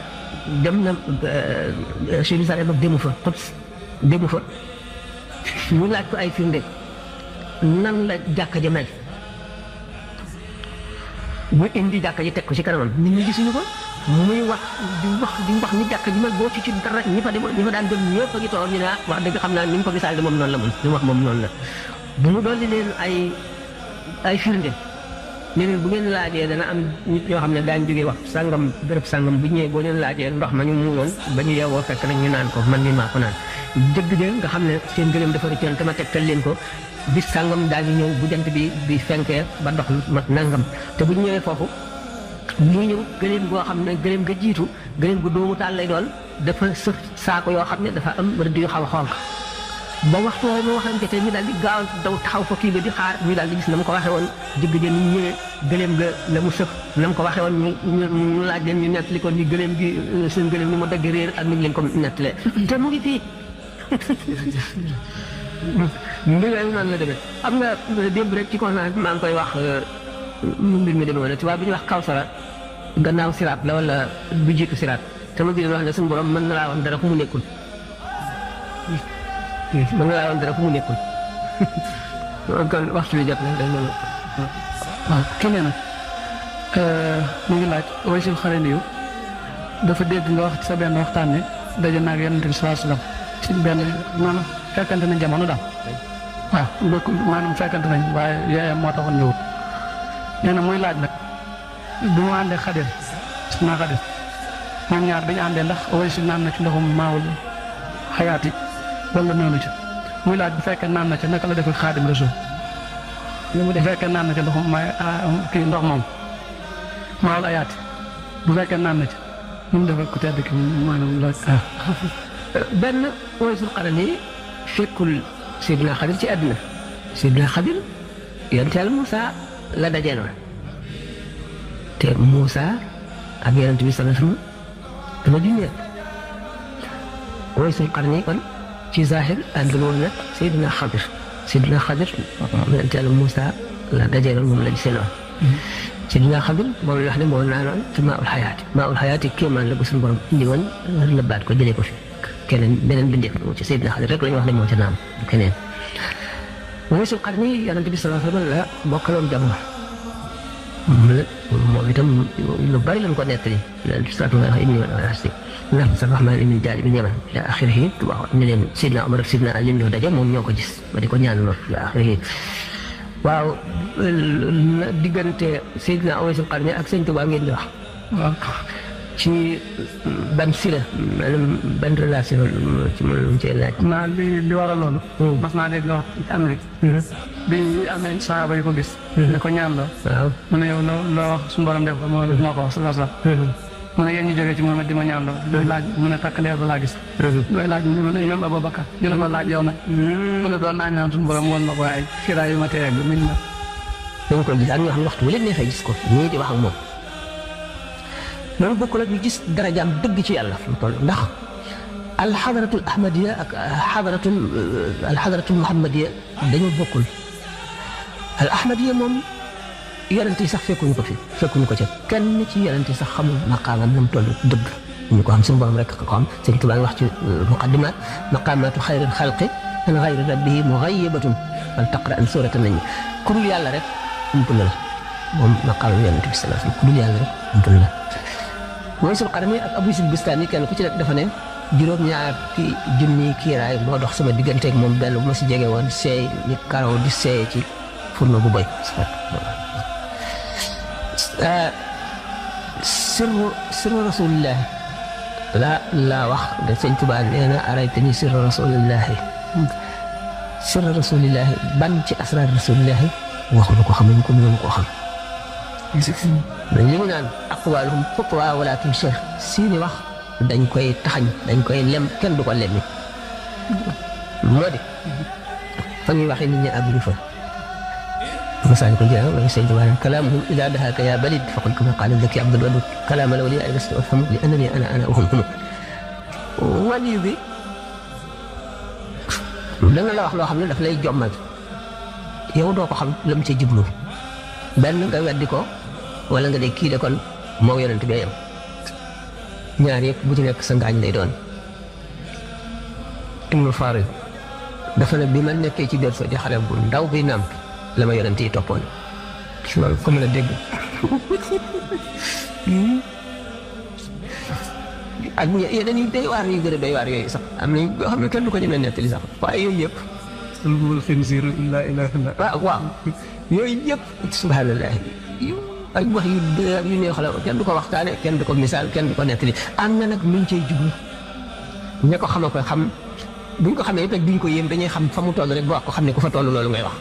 dem na Jérusalem ak demu fa mu laaj ko ay firnde nan la jàkka ji mel mu indi jàkka ji teg ko ci kanamam nit ñi gisuñu ko muy wax di wax ni jàkka ji mel boo ci dara ñi fa daan dem ñëpp a ngi toog ñu ne wax dëgg xam naa ni mu ko gisaal de moom noonu la moom li mu wax moom noonu la bu mu dolli leen ay firnde ne leen bu ngeen laajee dana am nit ñoo xam ne daañu jógee wax sàngam béréb sàngam bu ñëwee boo leen laajee ndox ma ñu muuloon ba ñu yeewoo fekk nañ ñu naan ko man mi maa ko naan dëgg ja nga xam ne seen gëléem dafa rëccoon te ma tegtal leen ko bis sàngam daal di ñëw bu jant bi fenkee ba dox lu mat nangam te bu ñu ñëwee foofu ñu ñëw gëléem goo xam ne gëléem ga jiitu gëléem gu doomu taal lay doon dafa sëf saako yoo xam ne dafa am rëdd yu xaw a xonq ba waxtu woowu ma waxam jotee ñu daal di gaaw daw taxaw fa kii ba di xaar ñu daal di gis na mu ko waxee woon jëgg jën ñu ñëwee gëléem ga la mu sëf na mu ko waxee woon ñu laaj leen ñu nettali ko ni gëléem gi seen gëléem ni mu dagg réer ak ni ñu leen ko nettalee te mu ngi fii mbir mi noonu la demee xam nga démb rek ci conférence maa ngi koy wax mbir mi demee woon tubaab bi ñuy wax Kawsara gannaaw siraat la wala bu jiitu siraat te ma wax ne suñu borom mën na laa woon dara fu mu nekkul mën na laa woon dara fu mu nekkul kon waxtu bi jot na day loolu waaw kii nee na mu ngi laaj Waysul Xarani yu dafa dégg nga wax ci sa benn waxtaan ne daje naag Yonent bi sallallahu alayhi wasallam ci benn maanaam fekkante nañ jamono daal waaw maanaam fekkante nañ waaye yaayam moo taxoon ñëwut nee na muy laaj nag bi mu àndee Xadir naa Xadir ñoom ñaar bi ñu àndee ndax Waysul naan na ci ndoxum maawul xayaati wala noonu ci muy laaj bu fekkee naan na ca naka la defee Xaadim Rasul bu fekkee naan na ca ndoxum kii ndox moom maawul ayaati bu fekkee naan na ca nu mu defee ku tedd ki maanaam la benn Waysul Qarani fekkul Seydina Xadir ci àdduna Seydina Xadir yonent Yàlla Moussa la dajee noonu te Moussa ak yonent bi sallallahu alayhi wasallam dama junjee Waysul Qarani kon ci zahir àndul woon nag Seydina Xadir yonent Yàlla Moussa la dajee noonu moom la gisee noonu Seydina Xadir moom la wax ne moo naanoon ci Maa'ul Hayaati kéemaan la bu suñu borom indi woon nëbbaat ko jëlee ko fi keneen beneen bindeef moo ci Seydina Xadir rek la ñu wax ne moo ca naam keneen Waysul Qarni yonent bi sallallahu alayhi wasallam la bokkaloon jamono moom itam lu bari lañ ko nettali yonent bi sallallahu alayhi wasallam nafs ar-rahman min jaanib al-yaman ila axirihi wax ne leen Seydina Omar ak Seydina Ali ñoo daje moom ñoo ko gis ba di ko ñaanaloo ila axirihi waaw diggante Seydina Waysul Qarni ak Sëñ Tuubaa ngeen di wax waaw ci ban si la maanaam ban relation ci mën lu cee laaj. naa li waral loolu. mas naa dégg nga wax ci Amérique. bi amee saaba yi ko gis. ne ko ñaan la. waaw mu ne yow loo wax suñu borom def ko moo ko wax sa mu ne yéen ñu jógee ci moom di ma ñaan la. looy laaj mu ne takk leer ba laa gis. looy laaj mu ne ñoom Abubakar ñu la ko laaj yow nag. mu ne doon naa ñaan suñu borom woon ma ko waaye xiraa yu ma tee ak min na. dañ koy gis ak ñoo xam ne waxtu bu leen neexee gis ko ñii di wax ak moom. loolu bokkul ak ñu gis darajaam dëgg ci yàlla fu mu toll ndax alxadaratul ahmadiya ak alxadaratul muhammadiya dañoo bokkul al ahmadiya moom yonent yi sax fekkuñu ko ca kenn ci yonent yi sax xamul maqaamam na mu toll dëgg ñu ko xam suñu borom rek ko xam Sëñ Tuubaa ngi wax ci muqaddimaat maqaamaatu xayril xalqi an xayri rabbihi mughayyibatun fal taqra an suurata nañ ku dul yàlla rek umpul la moom maqaamam yonent bi sallallahu alayhi wasallam ku dul yàlla rek umpul la Waysul Qarni ak Abu Sil Bistani kenn ku ci nekk dafa ne juróom-ñaar junni kiiraay moo dox sama digganteeg moom benn bu ma si jege woon seey ni karaw di seey ci furno bu boy sirru rasulillahi laa wax de Sëñ Tuubaa nee na araytani sirru rasulillahi ban ci asrar rasulillahi waxuñu ko xamuñu ko mënuñu koo xam mais li mu naan aqwaaluhum xutwa wala tunshar seeni wax dañ koy taxañ dañ koy lem kenn du ko lemmi moo di fa ñuy waxee nit ñi àgguñu fa masaañ ko jël wala Sëñ Tuubaa kalaamuhum idaa dahaaka yaa balid faqul kama qaala zaki abdul wadud kalaama la waliya ay lastu afhamu li annani ana uhum wali bi dana la wax loo xam ne daf lay jommal yow doo ko xam la mu ca jublu benn nga weddi ko wala nga dee kii de kon moo yonent bi yam ñaar yëpp bu ci nekk sa ngaañ lay doon Ibnu Farid dafa ne bi ma nekkee ci biir soo di xale bu ndaw bi nàmp la ma yonent yi toppoon loolu comme la dégg ak yeneen yi doy waar yu gën a doy waar yooyu sax am nañ yoo xam ne kenn du ko ñemee nettali sax waaye yooyu yëpp waaw yooyu yëpp subhanallah ay wax yu neex la kenn du ko waxtaane kenn du ko misaal kenn du ko nettali am na nag luñ cay jublu ña ko xam buñ ko xamee it duñ ko yéem dañuy xam fa mu toll rek ba wax ko xam ne ku fa toll loolu ngay wax.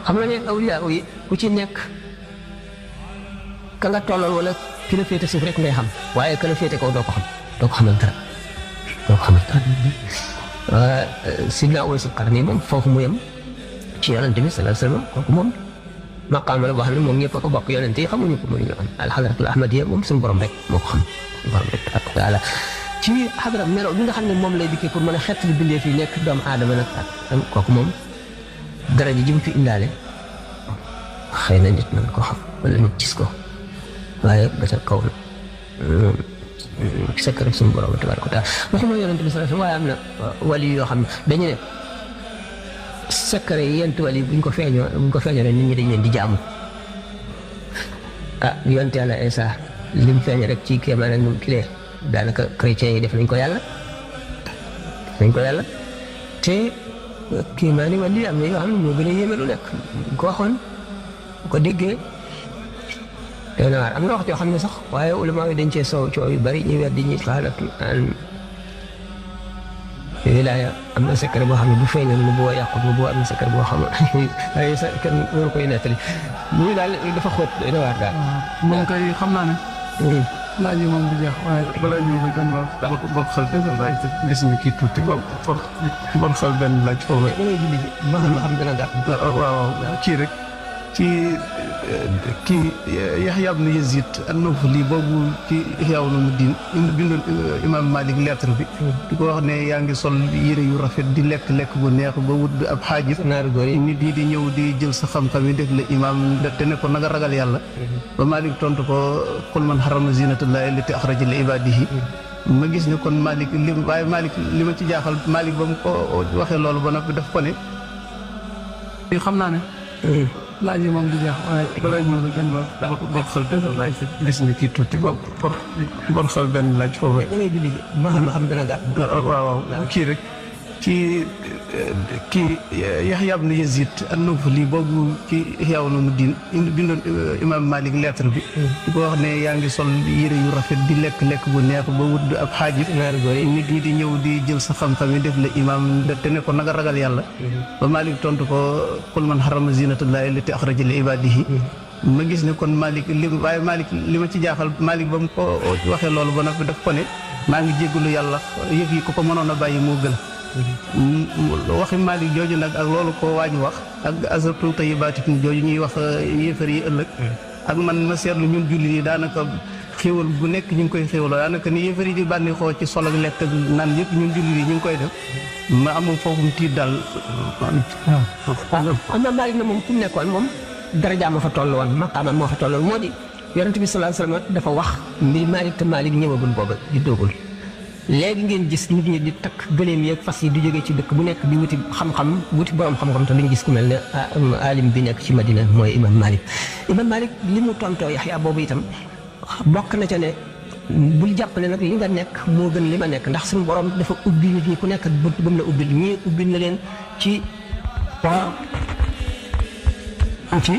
xam nga ne awliya yi ku ci nekk ka nga tollal wala ki la féete suuf rek ngay xam waaye ka la féete kaw doo ko xamal dara doo ko xamal dara. Sidna Uwaysul Qarni moom foofu mu yem ci yonente bi sallallahu alayhi wa sallam kooku moom maqaama la boo xam ne moom ñëpp a ko bokk yonente yi xamuñu ko mënuñu am alxadratul ahmadiya moom suñu borom rek moo ko xam borom rek ak yàlla ci xadra melo bi nga xam ne moom lay dikkee pour mën a xettali bindee fii nekk doomu aadama nag ak kooku moom daraja ji mu fi indaale xëy na nit mën ko xam wala nit gis ko waaye ba ca kaw secret suñu borom tabaaraka wa taala waxuma yonente bi sallallahu alayhi wa sallam waaye am na wali yoo xam ne dañu ne secret yi yent wali buñ ko feeñoo rek nit ñi dañ leen di jaamu yonte yàlla Isa lim feeñ rek ci kéemaan ak num kilee daanaka chrétiens yi def nañ ko yàlla te kéemaan yi wali am na yoo xam ne moo gën a yéeme lu nekk ko waxoon ko déggee doy na waar am na wax yoo xam ne sax waaye ulama yi dañ cee soow coow yu bari ñuy weddi ñuy xaalat an wilaaya am na secret boo xam ne bu feeñoon nu boo yàqut nu boo am na secret boo xam ne ay sa kenn waru koy nettali muy daal dafa xóot doy na waar daal. moom kay xam naa ne. laaj yi moom du jeex waaye balaa ñu ko gën a bokk xel benn laaj gis ñu kii tuuti bokk xel benn laaj foofu. da ngay julli ji ma xam dana gàtt. waaw kii rek ci kii Yaxya ibn Yazid an-Nawfali boobu ci Ihya Ulumuddin bindoon Imam Malik lettre bi. di ko wax ne yaa ngi sol yére yu rafet di lekk bu neex ba wut ab xaajib. naaru góor yi nit ñi di ñëw di jël sa xam-xam yi def la imam te ne ko na nga ragal yàlla. ba Malik tontu ko qul man harrama zinatallahi allati axraja li ibadihi. ma gis ne kon Malik li ma ci jaaxal Malik ba mu ko waxee loolu ba noppi daf ko ne. xam naa ne. laaj yi moom du jeex waaye balaa ñu ko gën a bokk xel benn laaj gis ñu kii tuuti bokk xel benn laaj foofu. da ngay julli ji ma xam dana gàtt. waaw kii rek ci kii Yaxya ibn Yazid an-Nawfali boobu ci Ihya Ulumuddin bindoon Imam Malik lettre bi. di ko wax ne yaa ngi sol yére yu rafet di lekk bu neex ba wut ab xaajib. naaru góor yi nit ñi di ñëw di jël sa xam-xam yi def la imam te ne ko na nga ragal yàlla. ba Malik tontu ko qul man harrama zinatallahi allati axraja li ibadihi. ma gis ne kon Malik li ma ci jaaxal Malik ba mu ko waxee loolu ba noppi daf ko ne maa ngi jéggalu yàlla yëf yi ko mënoon a bàyyi moo gën. waxi Malik jooju nag ak loolu ko waaj wax ak azabtu tayyibaatikum jooju ñuy wax yéefar yi ëllëg ak man ma seetlu ñun jullit yi daanaka xéwal bu nekk ñu ngi koy xéwaloo daanaka ni yéefar yi di bànneexoo ci sol ak lekk ak naan yëpp ñun jullit yi ñu ngi koy def ma amul foofu mu tiit daal. am na Malik na moom fu mu nekkoon moom daraja ma fa toll woon maqaamam moo fa tolloon moo di yonent bi sallallahu alayhi wa sallam dafa wax mbir Malik te Malik ñëwagul booba di doogul léegi ngeen gis nit ñi di takk gëléem yeeg fas yi di jógee ci dëkk bu nekk di wuti xam-xam wuti borom xam-xam te duñ gis ku mel ne alim bi nekk ci Madina mooy Imam Malik. Imam Malik li mu tontoo Yaxya boobu itam bokk na ca ne bul jàpp ne nag li nga nekk moo gën li ma nekk ndax suñu borom dafa ubbi nit ñi ku nekk bunt ba mu la ubbil ñii ubbi na leen ci waaw ci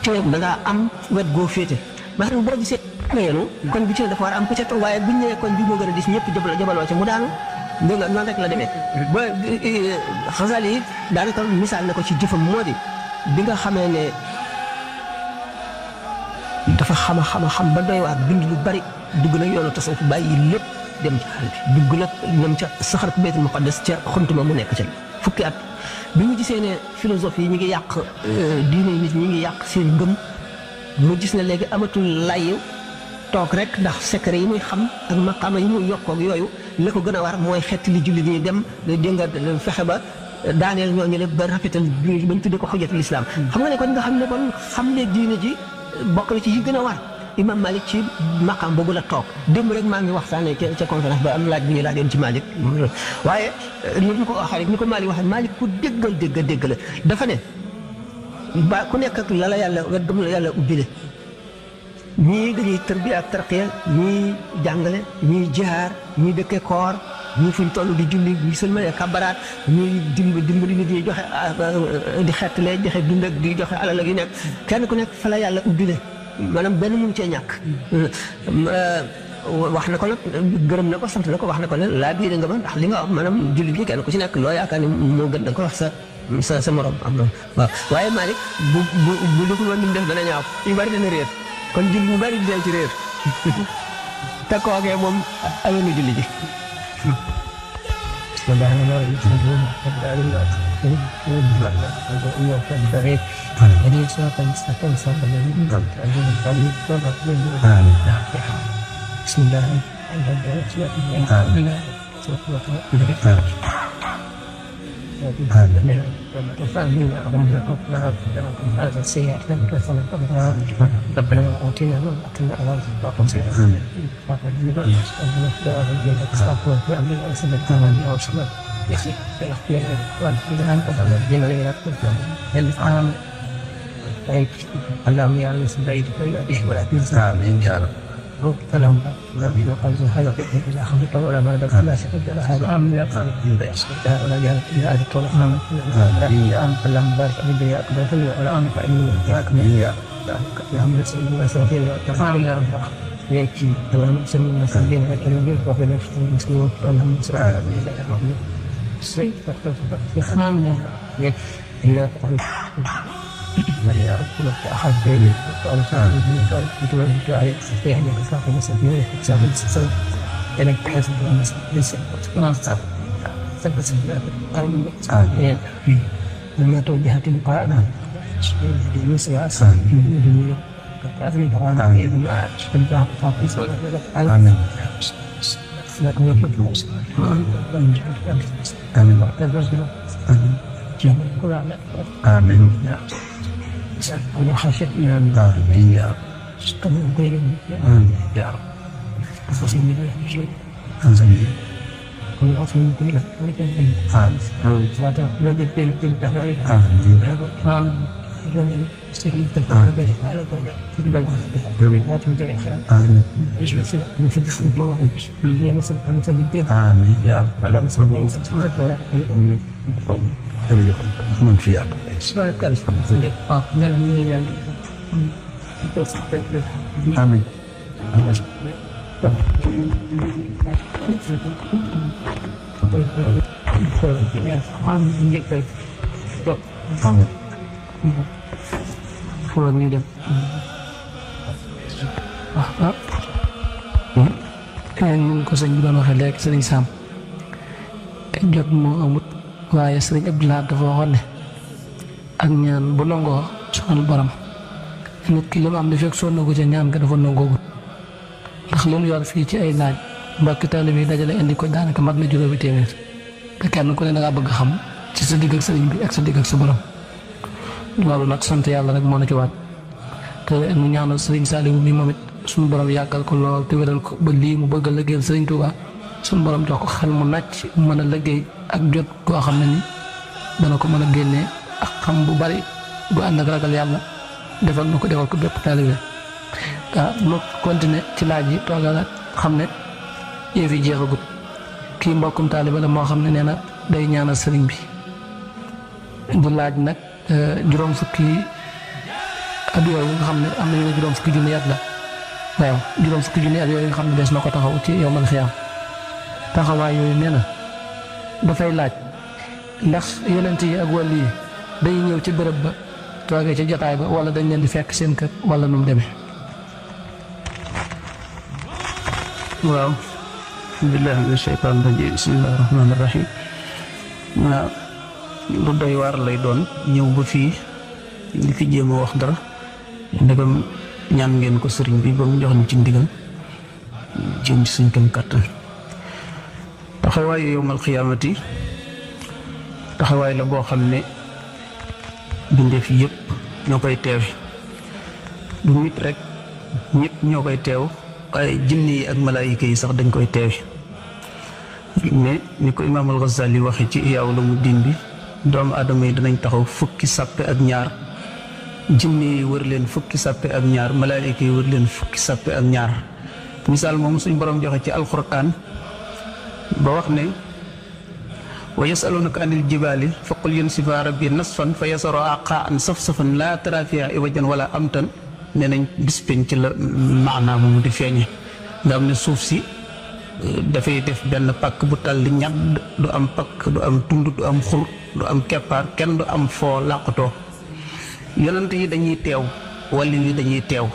da ngaa am wet goo féete maanaam boo gisee yéen kon bi ci ne dafa war a am peut-être waaye buñ nee kon bi moo gën a dis ñëpp jabaloo ci mu daanu dégg nga noonu rek la demee ba Xasali yi daanaka misaal na ko ci jëfam moo di bi nga xamee ne dafa xam ba doy waar bind lu bari dugg nag yoonu tasawuf bàyyi lépp dem ci àll bi dugg nag ñoom ca saxarat Baytul Muqaddas ca xuntuma mu nekk ca fukki at bi mu gisee ne philosophie yi ñu ngi yàq diine nit ñi ngi yàq seen ngëm mu gis ne léegi amatul lay toog rek ndax secret yi muy xam ak maqaama yi muy yokkoog yooyu la ko gën a war mooy xeet li julli ñuy dem dégg nga fexe ba daaneel ñooñu le ba rafetal bañ tuddee ko xujjatul islam xam nga ne kon nga xam ne kon xam ne diine ji bokk na ci yi gën a war Imam Malik ci maqaam boobu la toog démb rek maa ngi waxtaanee ca conférence ba am laaj bu ñu laajoon ci Malik waaye ni ko waxee rek ni ko Malik waxee Malik ku dégg la dafa ne ba ku nekk ak la yàlla wet gëm la yàlla ubbile ñii dañuy tërbiya ak tarqiya ñii jàngale ñii jihaar ñii dëkke koor ñii fuñ toll di julli ñii sëlmalee kabaraat ñii dimbali nit ñi joxe di xettale joxe dund ak di joxe alal ak yu nekk kenn ku nekk fa la yàlla ubbile maanaam benn mënu cee ñàkk wax na ko nag gërëm na ko sant na ko wax na ko ne laa biir nga ma ndax li nga wax maanaam jullit ñi kenn ku ci nekk loo yaakaar ni moo gën da nga ko wax sa morom am na waaw waaye Malick bu dugul woon ni mu def dana ñaaw ñu bari dana réer kon jullit ñu bari dina ci réer te kookee moom amee na julli ji اللهم يا رب سبعيد ولا تنسى آمين يا رب فلهم نبي وقال هذا إذا خلق ولا ما دخل لا شك هذا آمين يا رب ولا جاء إلى أهل الطرق اللهم بارك في الدنيا أكبر ولا أمر فإنه أكمل يا اللهم نسأل الله سبحانه وتعالى يا رب يكفي اللهم صل وسلم على النبي وعلى آله وصحبه اللهم صل على محمد السيد في خامنا إلا يا رب لك أحد بيني وقال سعيد بن دعاء يعني بساق مسجين حساب السلام إنك تحسب المسجد وتكون سبس آمين لما توجهت القائمة يسوع آمين آمين أنا خشيتنا آمين يا رب آمين يا رب آمين كل عصر كل آمين لا تقبل بالتهريب آمين آمين يا رب من في أرض آمين foofu ñuy dem ñu ko sëñ bi doon waxee léegi sëriñ Sam jot moo amut waaye sëriñ Abdoulaye dafa waxoon ne ak ñaan bu nangoo sonal borom nit ki li mu am di fekk sonn ko ca ñaan nga dafa nangoogut ndax li mu yor fii ci ay laaj mbokki taalibe yi dajale indi ko daanaka mat na juróomi téeméer te kenn ku ne da ngaa bëgg xam ci sa digg ak sëriñ bi ak sa digg ak sa borom loolu nag sant yàlla rek moo na ci waat te mu ñaanal sëriñ Saliou mi moom it suñu borom yàggal ko lool te wéral ko ba lii mu bëgg a liggéeyal sëriñ Touba suñu borom jox ko xel mu nàcc mën a liggéey ak jot koo xam ne ni dana ko mën a génnee ak xam bu bari bu ànd ak ragal yàlla defal na ko defal ko bépp taalibe waaw mu continuer ci laaj yi toogal ak xam ne yëf yi jeexagut kii mbokkum taalibe la moo xam ne nee na day ñaanal sëriñ bi di laaj nag juróom fukki at yooyu nga xam ne am nañu ne juróom fukki junni at la waaw juróom fukki junni at yooyu nga xam ne des na ko taxaw ci yowmal xiyaam taxawaay yooyu nee na dafay laaj ndax yonent yi ak wàll yi day ñëw ci bërëb ba toogee ci jotaay ba wala dañ leen di fekk seen kër wala nu mu demee. waaw billahi mina shaytaan rajim bismillahi rahmaani rahim waaw lu doy waar lay doon ñëw ba fii di fi jéem a wax dara ndegam ñaan ngeen ko sëriñ bi ba mu jox ñu ci ndigal jëm ci suñ kam kàttan taxawaayu yowmal xiyaamati taxawaay la boo xam ne bindeef yëpp ñoo koy teewe du nit rek ñëpp ñoo koy teew waaye jinne yi ak malaayika yi sax dañ koy teewe mais ni ko imaam al-Ghazali waxe ci Ihya Ulumuddin bi doomu aadama yi danañ taxaw fukki sàppe ak ñaar jinne yi wër leen fukki sàppe ak ñaar malaayika yi wër leen fukki sàppe ak ñaar misaal moom suñ borom joxe ci alquran ba wax ne wa yasalunaka anil jibaali fa qul yansifuha rabbi nasfan fa yasaruha qa'an safsafan laa tara fiha iwajan wala amtan nee nañ bis penc ci la maanaa moomu di feeñe nga xam ne suuf si dafay def benn pàkk bu tal li ñadd du am pàkk du am tund du am xur du am keppaar kenn du am foo làqatoo yonent yi dañuy teew wali yi dañuy teew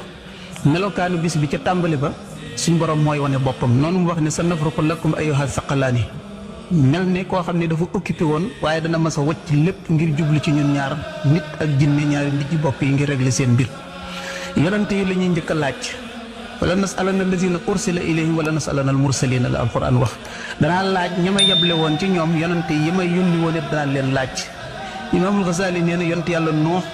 melokaanu bis bi ca tàmbali ba suñ borom mooy wane boppam noonu mu wax ne sa nafruqu lakum ayyuha saqalaani mel ne koo xam ne dafa occupé woon waaye dana mas a wacc lépp ngir jublu ci ñun ñaar nit ak jinne ñaari nit ci bopp yi ngir régler seen mbir yonent yi la ñuy njëkk a laaj wala nasalana allazina ursila ilayhim wala nasalana al mursalina la alquran wax danaa laaj ña ma yeble woon ci ñoom yonent yi may yónni woon it danaa leen laaj imaamul Xasaali nee na yonent yàlla Nuux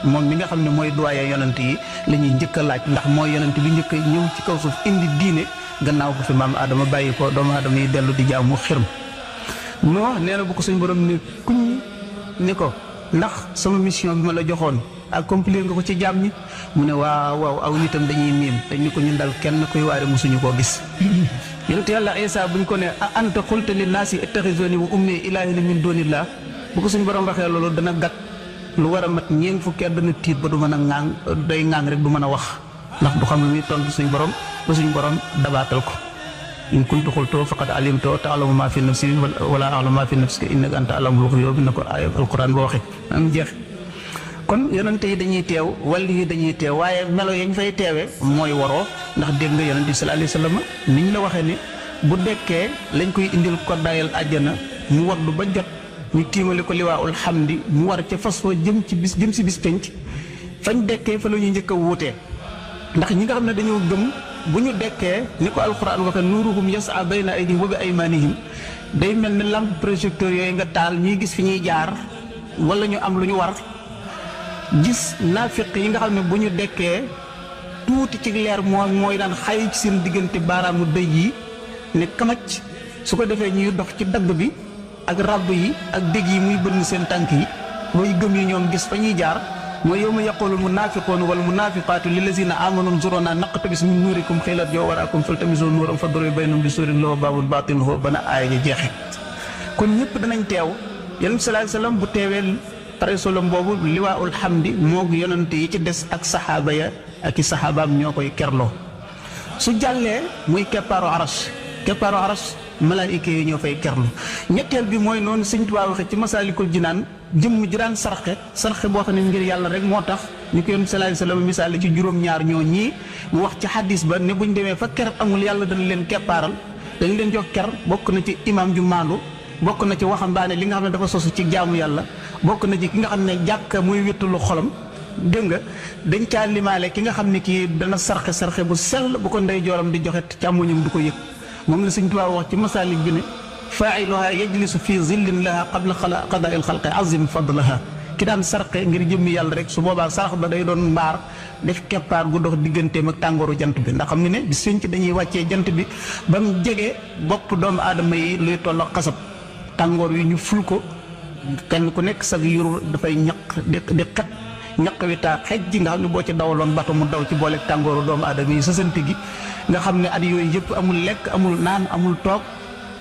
moom mi nga xam ne mooy doyen yonent yi la ñuy njëkk a laaj ndax mooy yonent bi njëkk a ñëw ci kaw suuf indi diine gannaaw ko fi maam Adama bàyyi ko doomu Adama yi dellu di jaamu xirm Nuux nee na bu ko suñ borom ne kuñ ni ko ndax sama mission bi ma la joxoon accomplir nga ko ci jaam ñi mu ne waaw aw nitam dañuy miim dañ ni ko ñun dal kenn koy waare mosuñu koo gis yonent yàlla Isaa buñ ko ne a anta qulta linnaasi ittaxizuuni wa ummi ilaahayni min duunillah bu ko suñ borom waxee loolu dana gàtt lu war a mat ñeent fukki at dana tiit ba du mën a ŋaang day ŋaang rek du mën a wax ndax du xam lu muy tontu suñ borom ba suñ borom dabaatal ko in kuntu qultu faqad alimtu ta'lamu ma fi nafsi wala a'lamu ma fi nafsika innaka anta a'lamul ghuyubi na ko aaya alquran ba waxe am jeex kon yonente yi dañuy teew wàll yi dañuy teew waaye melo yañ fay teewe mooy waroo ndax dégg nga yonente bi sallallahu alayhi wasallam niñ la waxee ni bu dekkee lañ koy indil koddaayal àjjana mu waddu ba jot ñu tiimale ko liwaa'ul hamdi mu war ca fas wa jëm si bis penc fañ dekkee fa la ñuy njëkk a wuutee ndax ñi nga xam ne dañoo gëm bu ñu dekkee ni ko alquran waxe nuuruhum yas'a bayna aydihim wa bi aymanihim day mel ni lampe projecteur yooyu nga taal ñuy gis fi ñuy jaar wala ñu am lu ñu war gis naafiq yi nga xam ne bu ñu dekkee tuuti ci leer mooy daan xay ci seen diggante baaraamu dëj yi ne kamac su ko defee ñuy dox ci dagg bi ak ràbb yi ak dég yi muy bënn seen tànk yi mooy gëm yi ñoom gis fa ñuy jaar mooy yawma yaqulu munafiquna wal munafiqatu lillazina amanu nzuruna naqtabis min nurikum xilat joo waraakum faltamisu nuuran fadribu baynahum bi suurin lahu baabun baatinuhu bana aaya ji jeexe kon ñëpp danañ teew yonent sallallahu alayhi wasallam bu teewee paresolom boobu liwaa'ul hamdi moog yonent yi ci des ak saxaaba ya ak i saxaabaam ñoo koy kerloo su jàllee muy keppaaru aras malaayika yi ñoo fay kerlu ñetteel bi mooy noonu Sëñ Tuubaa waxe ci Masaalikul Jinaan jëmm ji daan sarxe boo xam ne ngir yàlla rek moo tax ñu ko yonent sallallahu alayhi wasallam misaale ci juróom-ñaar ñoo ñii mu wax ci xadis ba ne buñ demee fa ker amul yàlla dana leen keppaaral dañ leen jox ker bokk na ci imaam ju maandu bokk na ci waxambaane li nga xam ne dafa sosu ci jaamu yàlla bokk na ci ki nga xam ne jàkka muy wéttalu xolam dégg nga dañ caa limaale ki nga xam ne kii dana sarxe bu sell bu ko ndey jooram di joxe càmmoñam du ko yëg moom la Sëñ Tuubaa wax ci masaalik bi ne faa'iluha yajlisu fi zillin laha qabla qadaa'il xalqi azim fadlaha ki daan sarxe ngir jëmmi yàlla rek su boobaa sarax ba day doon mbaar def keppaar gu dox digganteem ak tàngooru jant bi ndax xam nga ne bis ci dañuy wàccee jant bi ba mu jege bopp doomu aadama yi luy toll ak xasab tàngoor yi ñu ful ko kenn ku nekk sag yuru dafay ñaq di xet ñaq wi taa xej ji nga xam ne boo ci dawaloon bato mu daw ci booleeg tàngooru doomu aadama yi sësante gi nga xam ne at yooyu yëpp amul lekk amul naan amul toog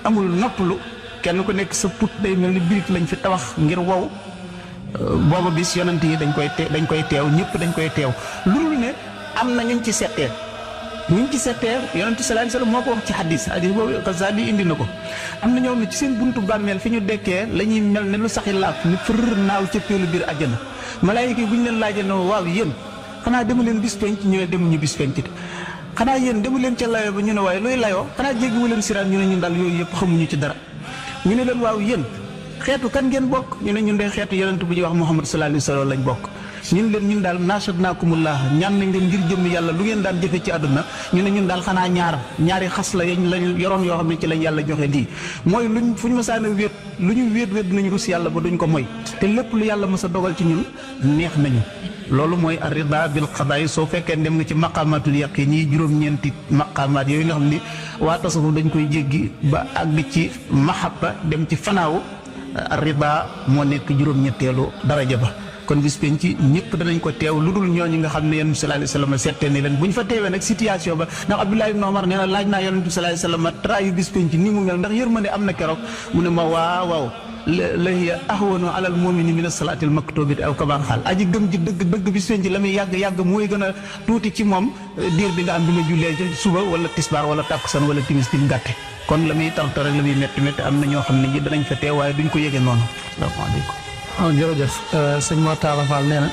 amul noppalu kenn ku nekk sa put day mel ni birig lañ fi tabax ngir wow booba bis yonent yi dañ koy teew ñëpp dañ koy teew loolu ne am na ñu ci settee yonent sallallahu alayhi wasallam moo ko wax ci hadis boobu Xasaali indi na ko am na ñoom ne ci seen buntu bàmmeel fi ñu dekkee la ñuy mel ne lu saxi laaf ni fër naaw ca peelu biir àjjana malaayika yi bu ñu leen laajee ne waaw yéen xanaa demu leen bis penc ñu ne demuñu bis penc xanaa yéen demu leen ca layoo ba ñu ne waaye luy layoo xanaa jéggiwu leen siraat ñu ne ñun daal yooyu yëpp xamuñu ci dara ñu ne leen waaw yéen xeetu kan ngeen bokk ñu ne ñun de xeetu yonent bu ñuy wax Muhammad sallallahu alayhi wasallam lañ bokk ñun leen ñun daal naashadnaakumullah ñaan nañ leen ngir jëmm yàlla lu ngeen daan jëfe ci àdduna ñu ne ñun daal xanaa ñaari xas la yañ lañu yoroon yoo xam ne ci lañ yàlla joxe lii mooy luñ fu ñu mësaana wéet lu ñu wéet dinañ rus yàlla ba duñ ko moy te lépp lu yàlla mës a dogal ci ñun neex nañu loolu mooy ar-ridaa bil qadaa soo fekkee dem nga ci maqaamaatul yaqiin yi juróom-ñeenti maqaamaat yooyu nga xam ni waa tasawuf dañ koy jéggi ba àgg ci mahabba dem ci fanaaw ar-ridaa moo nekk juróom-ñetteelu daraja ba kon bis penc ñëpp danañ ko teew lu dul ñooñu nga xam ne yonent bi sallallahu alayhi wasallam settee ni leen bu ñu fa teewee nag situation ba ndax Abdullah ibn Umar nee na laaj naa yonent bi sallallahu alayhi wasallam trayu bis penc ni mu mel ndax yërmande am na keroog mu ne ma waaw la hiya ahwanu alal mu'mini min as-salaatil maktubati aw kama qaal aji gëm ji dëgg bis penc la muy yàgg mooy gën a tuuti ci moom diir bi nga am bi nga jullee ci suba wala tisbaar wala takkusaan wala timis tim gàtte kon la muy tarta rek la muy métti am na ñoo xam ne ñi danañ fa teew waaye duñ ko yëgee noonu. asalaamaaleykum. waaw jërëjëf sëñ Mor Talla Fall nee na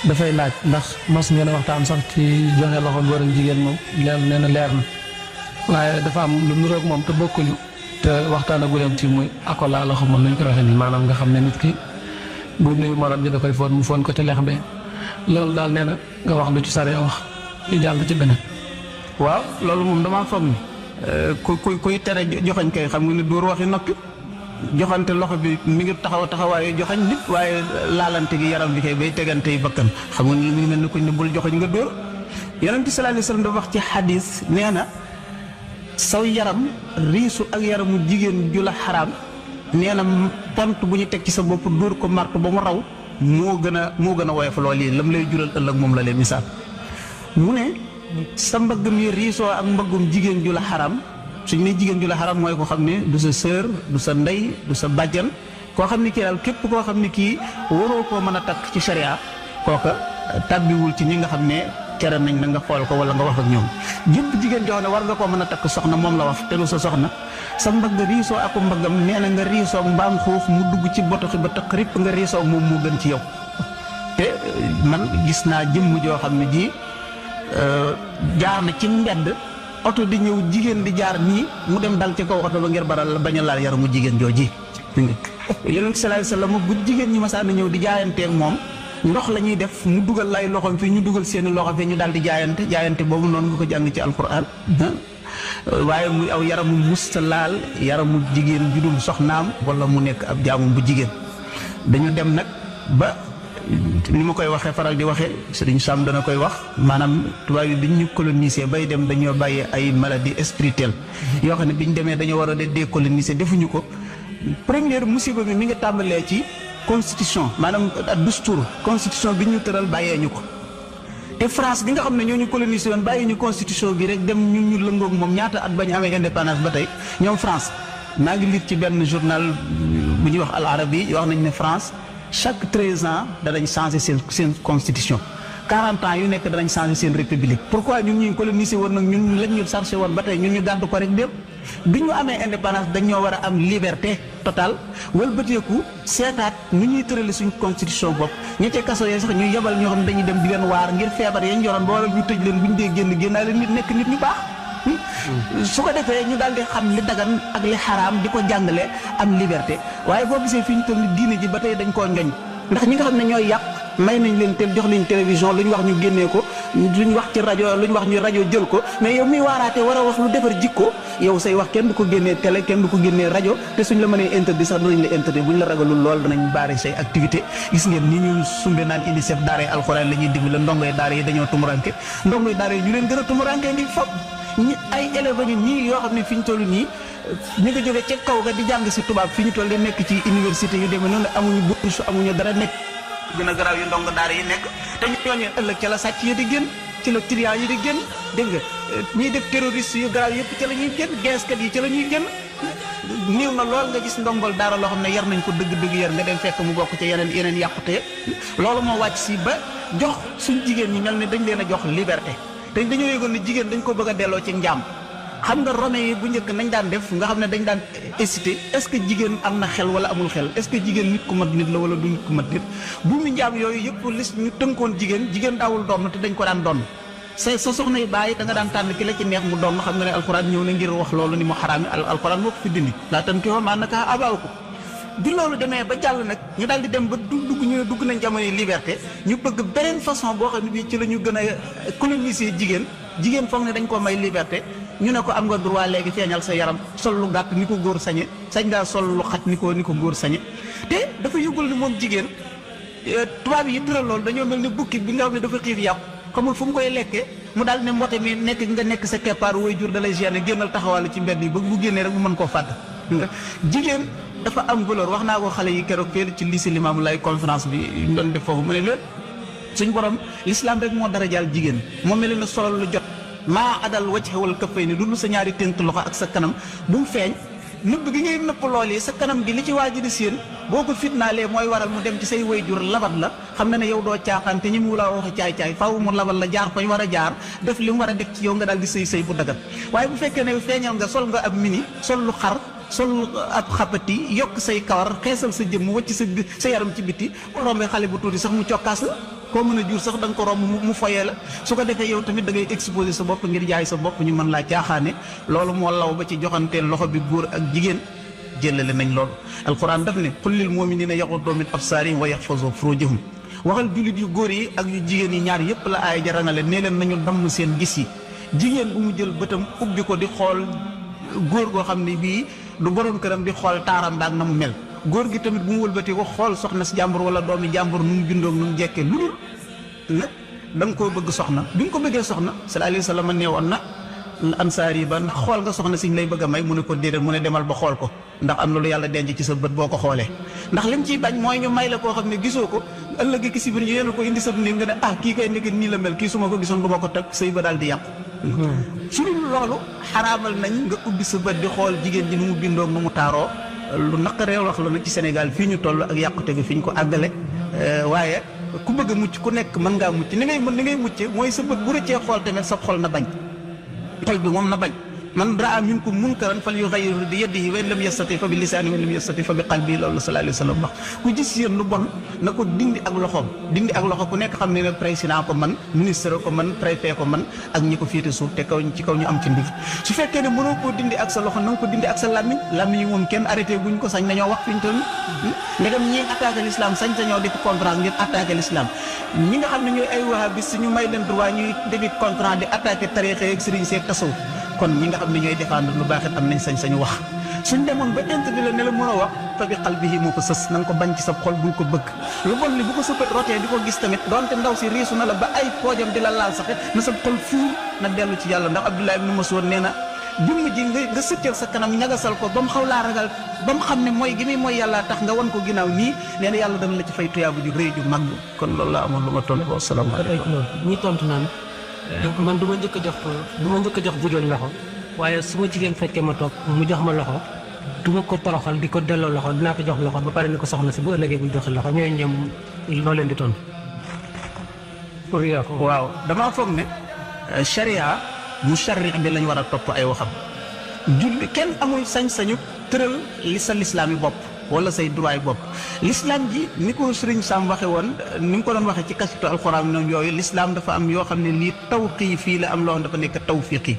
dafay laaj ndax mos ngeen a waxtaan sax ci joxe loxo góor ak jigéen moom nee na leer na waaye dafa am lu niroog moom te bokkuñu te waxtaanagu leen ci muy akola loxo moom lañ ko waxee nii maanaam nga xam ne nit ki bu nuyu morom ji da koy foon mu foon ko ci lex be loolu daal nee na nga wax lu ci saree wax ñu jàll ci beneen. waaw loolu moom damaa foog ni kuy tere joxañ kay xam nga ni dóor waxi noppi joxante loxo bi mi ngi taxawaayu joxañ nit waaye laalante gi yaram bi kay bay tegante yi bakkan xam nga ni mi ngi mel ni kuñ ne bul joxañ nga dóor. Yonent bi sallallahu alayhi wasallam dafa wax ci xadis nee na saw yaram riisu ak yaramu jigéen ju la xaraam nee na pont bu ñu teg ci sa bopp dóor ko martu ba mu raw moo gën a woyof lool yi lam lay jural ëllëg moom la leen misaal mu ne sa mbagg mi riisoo ak mbaggum jigéen ju la xaram suñ ne jigéen ju la xaram mooy ko xam ne du sa sœur du sa ndey du sa bàjjan koo xam ne kii daal képp koo xam ne kii waroo koo mën a takk ci sharia kooka tàbbiwul ci ñi nga xam ne tere nañ na nga xool ko wala nga wax ak ñoom jëpp jigéen joo xam ne war nga koo mën a takk soxna moom la wax te du sa soxna sa mbagg riisoo ak mbaggam nee na nga riisoo ak mbaam xuux mu dugg ci botoxi ba tëq ripp nga riisoo ak moom moo gën ci yow te man gis naa jëmm joo xam ne ji jaar na ci mbedd oto di ñëw jigéen di jaar nii mu dem dal ci kaw oto ba ngir baral la bañ a laal yaramu jigéen jooji. Yonent bi sallallahu alayhi wasallam bu jigéen ñi masaan ñëw di jaayanteeg moom ndox la ñuy def mu dugal lay loxoom fii ñu dugal seeni loxo fii ñu daal di jaayante boobu noonu nga ko jàng ci alquran waaye muy aw yaramu musta laal yaramu jigéen ju dul soxnaam wala mu nekk ab jaamum bu jigéen dañu dem nag ba. ni ma koy waxee faral di waxee Sëriñ Sam dana koy wax maanaam tubaab yi biñ ñu coloniser bay dem dañoo bàyyee ay maladie spirituelle yoo xam ne biñ demee dañoo war a décoloniser defuñu ko première musiba bi mi ngi tàmbalee ci constitution maanaam dustour constitution bi ñu tëral bàyyee ñu ko te France bi nga xam ne ñoo ñu coloniser woon bàyyee ñu constitution bi rek dem ñun ñu lëngoog moom ñaata at bañ amee indépendance ba tey ñoom France maa ngi lire ci benn journal bu ñuy wax Al Arabi wax nañ ne France chaque 13 ans danañ changer seen constitution 40 ans yu nekk danañ changer seen république pourquoi ñun ñuy coloniser woon nag ñun lañ ñu chargé woon ba tey ñun ñu gàddu ko rek dem bi ñu amee indépendance dañoo war a am liberté totale wëlbateeku seetaat nu ñuy tërale suñ constitution bopp ñi ca kaso yee sax ñu yebal ñoo xam ne dañuy dem di leen waar ngir feebar yañ yoroon ba waral ñu tëj leen bu ñu dee génnaale nit nekk nit ñu baax su ko defee ñu daal di xam li dagan ak li xaraam di ko jàngale am liberté waaye boo gisee fi ñu toll ni diine ji ba tey dañ koo njoñ ndax ñi nga xam ne ñooy yàq may nañ leen te jox leen télévision lu ñu wax ñu génnee ko lu ñu wax ci rajo lu ñu wax ñu rajo jël ko mais yow miy waaraate war a wax lu defar jikko yow say wax kenn du ko génnee télé kenn du ko génnee rajo te suñ la mënee interdit sax danañ la interdit bu ñu la ragalul lool danañ baare say activité gis ngeen ni ñu sumbe naan UNICEF daara yi alxuraan la ñuy dimbali ndongoy daara yi dañoo tumuranke ndongoy daara yi ñu leen gën a tumuranke ngi fop ñi ay élèves ñu nii yoo xam ne fi ñu toll nii ñi nga jógee ca kaw ga di jàng si tubaab fi ñu toll di nekk ci université yu demee noonu amuñu bourse amuñu dara nekk gën a garaaw yu ndongo daara yi nekk te ñooñu ëllëg ca la sàcc yi di génn ci la trian yi di génn dégg nga ñiy def terroriste yu garaaw yëpp ca la ñuy génn geeskat yi ca la ñuy génn néew na lool nga gis ndongol daara loo xam ne yar nañ ko dëgg-dëgg yar nga dem fekk mu bokk ci yeneen yàqute loolu moo wàcc si ba jox suñ jigéen ñi mel ne dañ leen a jox liberté te dañoo yëgoon ne jigéen dañ ko bëgg a delloo ci njaam xam nga Romain yi bu njëkk nañ daan def nga xam ne dañ daan hésité est-ce que jigéen am na xel wala amul xel est-ce que jigéen nit ku mat nit la wala du nit ku mat nit bu mu njaam yooyu yëpp lis ñu tënkoon jigéen daawul donn te dañ ko daan donn sa soxna yi bàyyi da nga daan tànn ki la ci neex mu donn xam nga ne alxuraan ñëw na ngir wax loolu ni mu xaraami alxuraan moo ko fi dindi laa tam ki maa naka abaaw ko bi loolu demee ba jàll nag ñu daal di dem ba dugg nañ jamono liberté ñu bëgg beneen façon boo xam ne bii ci la ñu gën a coloniser jigéen foog ne dañ ko may liberté ñu ne ko am nga droit léegi feeñal sa yaram sol lu gàtt ni ko góor sañe sañ ngaa sol lu xat ni ko góor sañe te dafa yëgul ni moom jigéen tubaab yi tëral loolu dañoo mel ni bukki bi nga xam ne dafa xiif yàpp xamul fu mu koy lekkee mu daal ne mbote mi nekk sa keppaar way jur da lay gêner génnal taxawal ci mbedd yi ba bu génnee rek mu mën koo fàdd jigéen dafa am valeur wax naa ko xale yi keroog fee ci lycée Limamou Laye conférence bi ñu doon def foofu mu ne leen suñ borom l'islam rek moo dara jaal jigéen moom mel na solal lu jot maa adal wacc xewal këppay ni dul sa ñaari tent loxo ak sa kanam bu mu feeñ nëbb gi ngay nëpp lool yi sa kanam gi li ci waa ji di séen boo ko fitnaalee mooy waral mu dem ci say wayjur labat la xam na ne yow doo caaxaan te ñi mu laa wax caay-caay faaw mu labat la jaar fañ war a jaar def li mu war a def ci yow nga daal di sëy bu dagat waaye bu fekkee ne feeñal nga sol nga ab mini sol lu xar sol ab xapati yokk say kawar xeesal sa jëmm wacc sa yaram ci biti rombee xale bu tuuti sax mu cokkaas la koo mën a jur sax da nga ko romb mu foyee la su ko defee yow tamit da ngay exposer sa bopp ngir jaay sa bopp ñu mën laa caaxaane loolu moo law ba ci joxanteel loxo bi góor ak jigéen jëlale nañ loolu alquran daf ne qul lil mu'minina yaghuddu min absarihim wa yahfazu furujahum waxal jullit yu góor yi ak yu jigéen yi ñaar yëpp la aaya jarangale nee leen nañu damm seen gis yi jigéen bu mu jël bëtam ubbi ko di xool góor goo xam ne bii du borom këram di xool taaram baag na mu mel góor gi tamit bu mu wëlbatee ko xool soxna si jàmbur wala doomi jàmbur nu mu bindoo nu mu jekkee lu dul nag da nga koo bëgg soxna bi nga ko bëggee soxna sallallahu alayhi wa sallam nee woon na ansaar yi ba ndax xool nga soxna si ñu lay bëgg a may mu ne ko déedéet mu ne demal ba xool ko ndax am na lu yàlla denc ci sa bët boo ko xoolee ndax lim ciy bañ mooy ñu may la koo xam ne gisoo ko ëllëg ki si biir ñu yéen ko indi sa néeg nga ne kii kay nekk nii la mel kii su ma ko gisoon du ma ko teg sëy ba daal di yàqu su dul loolu xaraamal nañ nga ubbi sa bët di xool jigéen ji nu mu bindoo nu mu taaroo lu naqaree wax la nag ci Sénégal fii ñu toll ak yàqute gi fi ñu ko àggale waaye ku bëgg a mucc ku nekk mën ngaa mucc ni ngay mucce mooy sa bët bu rëccee xool tamit sa xol na bañ xol bi moom na bañ man raa minkum munkaran falyughayyirhu bi yadihi wa in lam yastati fa bi lisaanihi wa in lam yastati fa bi qalbihi loolu sallallahu alayhi wa sallam wax ku gis yéen lu bon na ko dindi ak loxoom dindi ak loxo ku nekk xam ne ne président ko man ministre ko man préfet ko man ak ñi ko féete suuf te kaw ci kaw ñu am ci ndig su fekkee ne mënoo koo dindi ak sa loxo na nga ko dindi ak sa làmmiñ yi moom kenn arrêté guñ ko sañ nañoo wax fi ñu toll ndegam ñi attaqué l'islam sañ sañoo def contrat ngir attaqué l'islam ñi nga xam ne ñooy ay wahabis ñu may leen droit ñuy defi contrat di attaqué tarixa ak sëriñ seeg tasawuf kon ñi nga xam ne ñooy défendre lu baax it am nañ sañ-sañu wax suñ demoon ba interdit la ne la mën a wax fa bi qalbihi moo ko sës na nga ko bañ ci sa xol bul ko bëgg lu bon li bu ko sa bët rotee di ko gis tamit donte ndaw si riisu na la ba ay poojam di la laal sax na sa xol fuur na dellu ci yàlla ndax Abdullah ibn Mas'ud nee na jëmm ji nga sëccal sa kanam ñagasal ko ba mu xaw laa ragal ba mu xam ne mooy gi muy mooy yàlla tax nga wan ko ginnaaw nii nee na yàlla dana la ci fay tuyaabu ju rëy ju mag kon loolu laa amoon lu ma tontu wa salaamaaleykum ñi tontu naan man du ma njëkk a jox jigéen loxo waaye su ma jigéen fekkee ma toog mu jox ma loxo du ma ko toroxal di ko delloo loxo dinaa ko jox loxo ba pare ni ko soxna si bu ëllëgee bu joxe loxo ñooy ñoom loo leen di tontu pour yaa ko waaw damaa foog ne charia musharri bi lañ war a topp ay waxam julli kenn amul sañ-sañu tëral li sa lislaam yi bopp wala say droit bopp l'islam ji ni ko sëriñ Sam waxe woon ni mu ko doon waxee ci kasitu alxuraan noonu yooyu l'islam dafa am yoo xam ne lii tawqiifi la am loo xam dafa nekk tawfiqi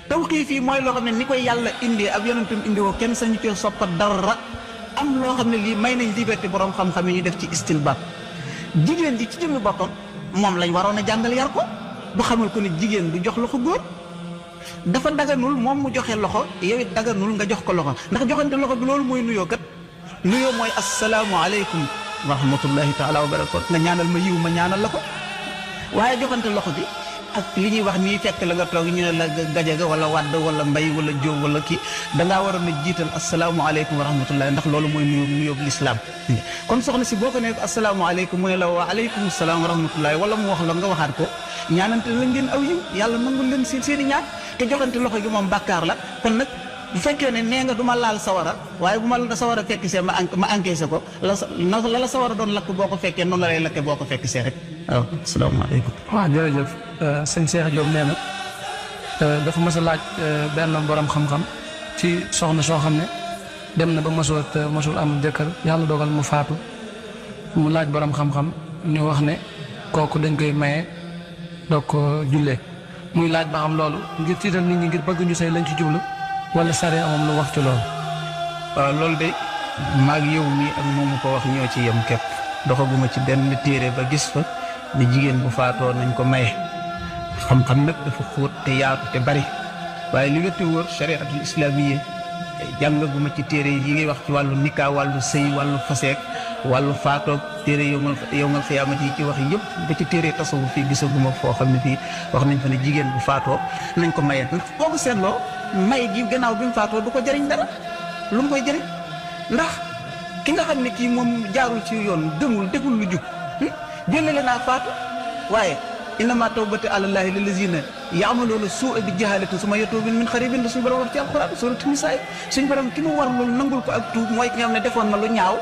tawqiifi mooy loo xam ne ni koy yàlla indee ak yonentam indi woo kenn sañu cee soppa dara am loo xam ne lii may nañ liberté borom xam-xam yi ñu def ci istilbaat jigéen ji ci jëmmi boppam moom lañ waroon a jàngal yar ko bu xamal ko ne jigéen du jox loxo góor dafa daganul moom mu joxe loxo yow it daganul nga jox ko loxo ndax joxante loxo bi loolu mooy nuyoo kat nuyoo mooy asalaamualeykum wa rahmatullahi taala wa barakatu nga ñaanal ma yiw ma ñaanal la ko waaye joxante loxo bi ak li ñuy wax nii fekk la nga toog ñu ne la gajaga wala wadd wala mbay wala jóob wala kii dangaa waroon a jiital asalaamualeykum wa rahmatullahi ndax loolu mooy nuyoo lislaam kon soxna si boo ko nee asalaamualeykum mu ne la wa aleykum salaam wa rahmatullahi wala mu wax la nga waxaat ko ñaanante la ngeen aw yiw yàlla nangul leen seen i ñaan te joxante loxo gi moom bàkkaar la kon nag bu fekkee ne nee nga du ma laal sawara waaye bu ma la sawara fekk see ma encaissé ko la sawara doon lakk boo ko fekkee noonu la lay lakke boo ko fekk see rek waaw asalaamaaleykum. waaw jërëjëf sëñ Cheikh Diop nee na dafa mës a laaj benn borom xam-xam ci soxna soo xam ne dem na ba mosul am jëkkër yàlla dogal mu faatu mu laaj borom xam-xam ñu wax ne kooku dañ koy maye doog ko jullee muy laaj ba xam loolu ngir tiital nit ñi ngir bëgg ñu sëy lañ ci jublu wala sare moom lu wax ci loolu. waaw loolu de maag yow mii ak moomu ko wax ñoo ci yem képp doxaguma ci benn téere ba gis fa ni jigéen bu faatoo nañ ko maye xam-xam nag dafa xóot te yaatu te bari waaye li wétti wóor chariatul islamiyya jàngaguma ci téere yi ngay wax ci wàllu nikaa wàllu sëy wàllu faseek wàllu faatoog téere yowmal xiyaamati yi ci wax yëpp ba ci téere tasawuf fii gisaguma foo xam ne fii wax nañ fa ne jigéen bu faatoo nañ ko maye boo ko seetloo may gi gannaaw bi mu faatoo du ko jëriñ dara lu mu koy jëriñ ndax ki nga xam ne kii moom jaarul ci yoon demul deful lu jub jëlale naa faatu waaye innama tawbatu alallahi lillazina ya'maluna su'a bi jahalatin summa yatubuna min qaribin suñu borom wax ci alquran suratu nisaa suñu borom ki mu war loolu nangul ko ak tuub mooy ki nga xam ne defoon na lu ñaaw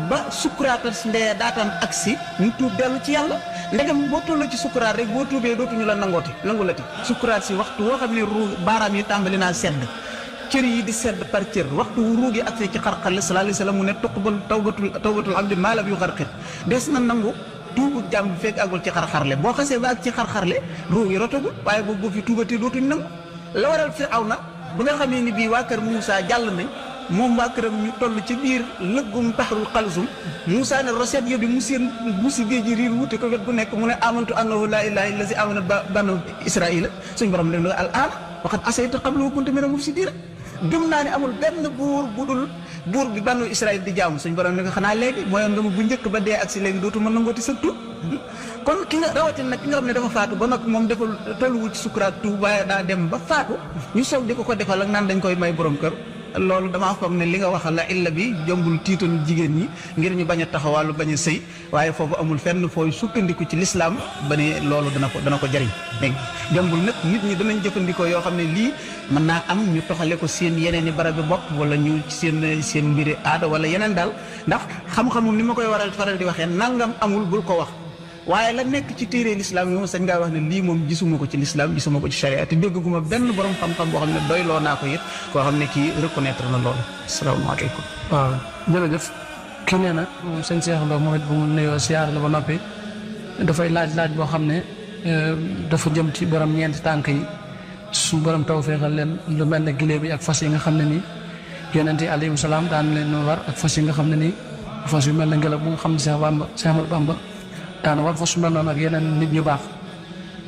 ba sukkuraatal ndee daataan agsi ñu tuub dellu ci yàlla ndegam boo tolloo ci sukkuraat rek boo tuubee dootuñu la nangulati sukkuraat si waxtu woo xam ne ruu baaraam yi tàmbali naa sedd cër yi di sedd par cër waxtu wu ruugi agsee ci xarxarle sallallahu alayhi wa sallam mu ne tuqbal tawbatul abdi maa lam yuxarqir des na nangu tuubu jàmm bi fekk agul ci xarxarle boo xasee ba ak ci xarxarle ruugi rotagul waaye boo fi tuubatee dootuñu nangu la waral Firawna bu nga xamee ni bii waa kër Moussa jàll nañ moom waa këram ñu toll ci biir lëggum baxrul xalsum Moussa ne roset yóbbi mu seen busi géej gi riir wuute ko wet bu nekk mu ne amantu annahu laa ilaaha illa llazi amanat banu israila suñ borom leen al aana waqad asayta qablu wa kunta mina mufsidiina gëm naa ne amul benn buur bu dul buur bi banu Israël di jaamu suñ borom ne ko xanaa léegi mooyoon nga ma bu njëkk ba dee ak si léegi dootu mën nangooti sa tur kon ki nga rawatina nag ki nga xam ne dafa faatu ba nag moom defal tolluwul ci sukuraat tuub waaye daa dem ba faatu ñu soog di ko defal ak naan dañ koy may borom kër loolu damaa foog ne li nga waxal la illa bi jombul tiitoon jigéen ñi ngir ñu bañ a taxawaalu bañ a sëy waaye foofu amul fenn fooy sukkandiku ci lislaam ba ne loolu dana ko jariñ dégg jombul nag nit ñi danañ jëfandikoo yoo xam ne lii mën naa am ñu toxale ko seen yeneen i barab bi bopp wala ñu seen mbiri aada wala yeneen daal ndax xam-xamum ni ma koy faral di waxee nangam amul bul ko wax waaye la nekk ci téere lislaam yi moom sañ ngaa wax ne lii moom gisuma ko ci lislaam gisuma ko ci charia te dégguma benn borom xam-xam boo xam ne doyloo naa ko it koo xam ne kii reconnaître na loolu asalaamaaleykum. waaw jërëjëf kii nee na moom sëñ Cheikh Lo moom it bu mu nuyoo siyaar la ba noppi dafay laaj boo xam ne dafa jëm ci borom ñeenti tànk yi su borom taw feexal leen lu mel ne giléem yi ak fas yi nga xam ne nii yonent yi alayhim salaam daan leen war ak fas yi nga xam ne nii fas yu mel ne ngelaw bu nga xam ne Cheikh Ahmadou Bamba daana war fas yu mel noonu ak yeneen nit ñu baax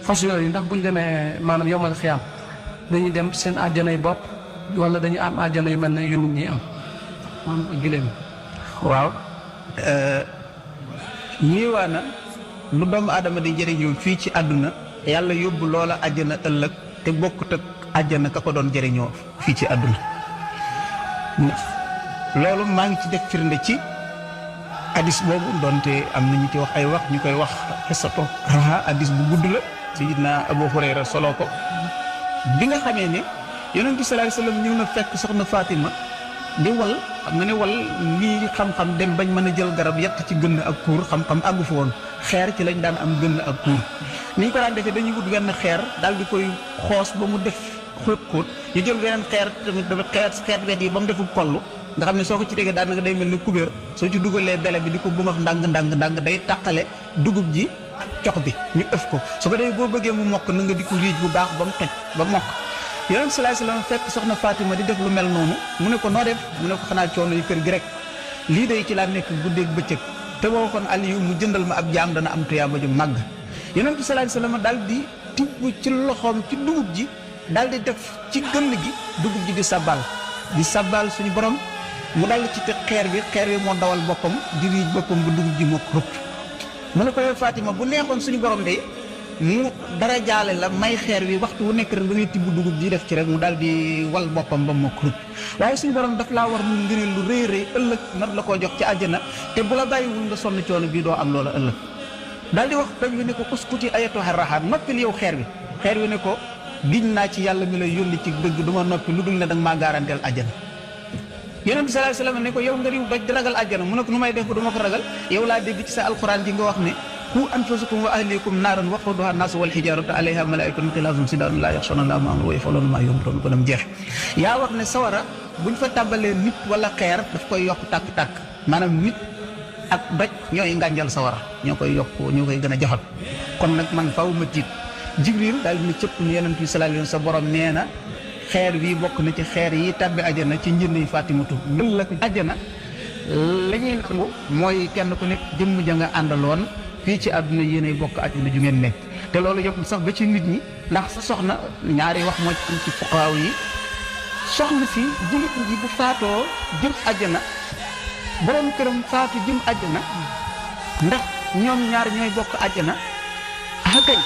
fas yooyu ndax buñ demee maanaam yomal xiyaam dañuy dem seen àjjanay bopp wala dañu am àjjana yu mel ne yu nit ñi am maanaam ak giléem waaw ñiiwaa na lu doomu aadama di jëriñoo fii ci àdduna yàlla yóbbu loola àjjana ëllëg te bokkut ak àjjana ka ko doon jëriñoo fii ci àdduna loolu maa ngi ci def firnde ci hadis boobu doonte am na ñu ci wax ay wax ñu koy wax xesato hadis bu gudd la Sayyidina Abu Hurayra solo ko bi nga xamee ne Yonent bi sallallahu alayhi wasallam ñëw na fekk soxna Fatima di wal xam nga ne wal lii xam-xam dem bañ mën a jël garab yett ci gënn ak kuur xam-xam àggu fa woon xeer ci lañ daan am gënn ak kuur ni ñu ko daan defee dañuy wut wenn xeer daal di koy xoos ba mu def xóot ñu jël weneen xeer tamit dafa xeet wet yi ba mu defu koll nga xam ne soo ko ci tegee daanaka day mel ni kubéer soo ci dugalee bele bi di ko bumax ndànk day tàqale dugub ji cox bi ñu ëf ko su ko defee boo bëggee mu mokk na nga di ko riij bu baax ba mu toj ba mokk Yonent sallallahu alayhi wasallam fekk soxna Fatima di def lu mel noonu mu ne ko noo def mu ne ko xanaa coono yu kër gi rek lii day ci laa nekk guddeeg bëccëg te boo waxoon Aliyu mu jëndal ma ab jaam dana am tuyaaba ju màgg Yonent sallallahu alayhi wasallam daal di tibb ci loxoom ci dugub ji daal di def ci gënn gi dugub ji di sabbal suñu borom mu dal ci teg xeer bi moo dawal boppam di riij boppam bu dugub ji mokk rëpp mu ne ko yow Fatima bu neexoon suñu borom de mu dara jaale la may xeer wi waxtu wu nekk rek da ngay tibb dugub ji def ci rek mu daal di wal boppam ba mokk rëpp waaye suñu borom daf laa war mu ngëneel lu rëy rëy ëllëg nar la koo jox ci àjjana te bu la bàyyiwul nga sonn coono bii doo am loola ëllëg daal di wax doj wi ne ko uskuti ayatuha raxaat noppil yow xeer wi ne ko giñ naa ci yàlla mi lay yónni ci dëgg du ma noppi lu dul ne danga maa garanteel àjjana Yonent bi sallallahu alayhi wasallam ne ko yow nga riw doj di ragal àjjana mu ne ko nu may def ba du ma ko ragal yow laa dégg ci sa alxuraan ji nga wax ne qu anfusakum wa ahlikum naaran waquduha an-naasu wal hijaaratu alayha malaa'ikatun ghilaasun shidaadun laa yaxshawna Allaaha ma amruhu wa yaf'aluuna maa yu'maruun ko dem jeex yaa wax ne sawara buñ fa tàmbalee nit wala xeer daf koy yokk tàkk-tàkk maanaam nit ak doj ñooy ngànjal sawara ñoo koy yokk ñoo koy gën a joxal kon nag man faaw ma tiit Jibril daal dina cëpp ne Yonent bi sallallahu alayhi wasallam sa borom nee na xeer wi bokk na ci xeer yi tàbbi àjjana ci njënd yi Fatimatu la ko àjjana la ñuy nangu mooy kenn ku nekk jëmm ja nga àndaloon fii ci àdduna yéenay bokk àjjana ju ngeen nekk te loolu yëpp sax ba ci nit ñi ndax sa soxna ñaari wax moo ci fuqaaw yi soxna si jigéen ji bu faatoo jëm àjjana borom këram faatu jëm àjjana ndax ñoom ñaar ñooy bokk àjjana ah kay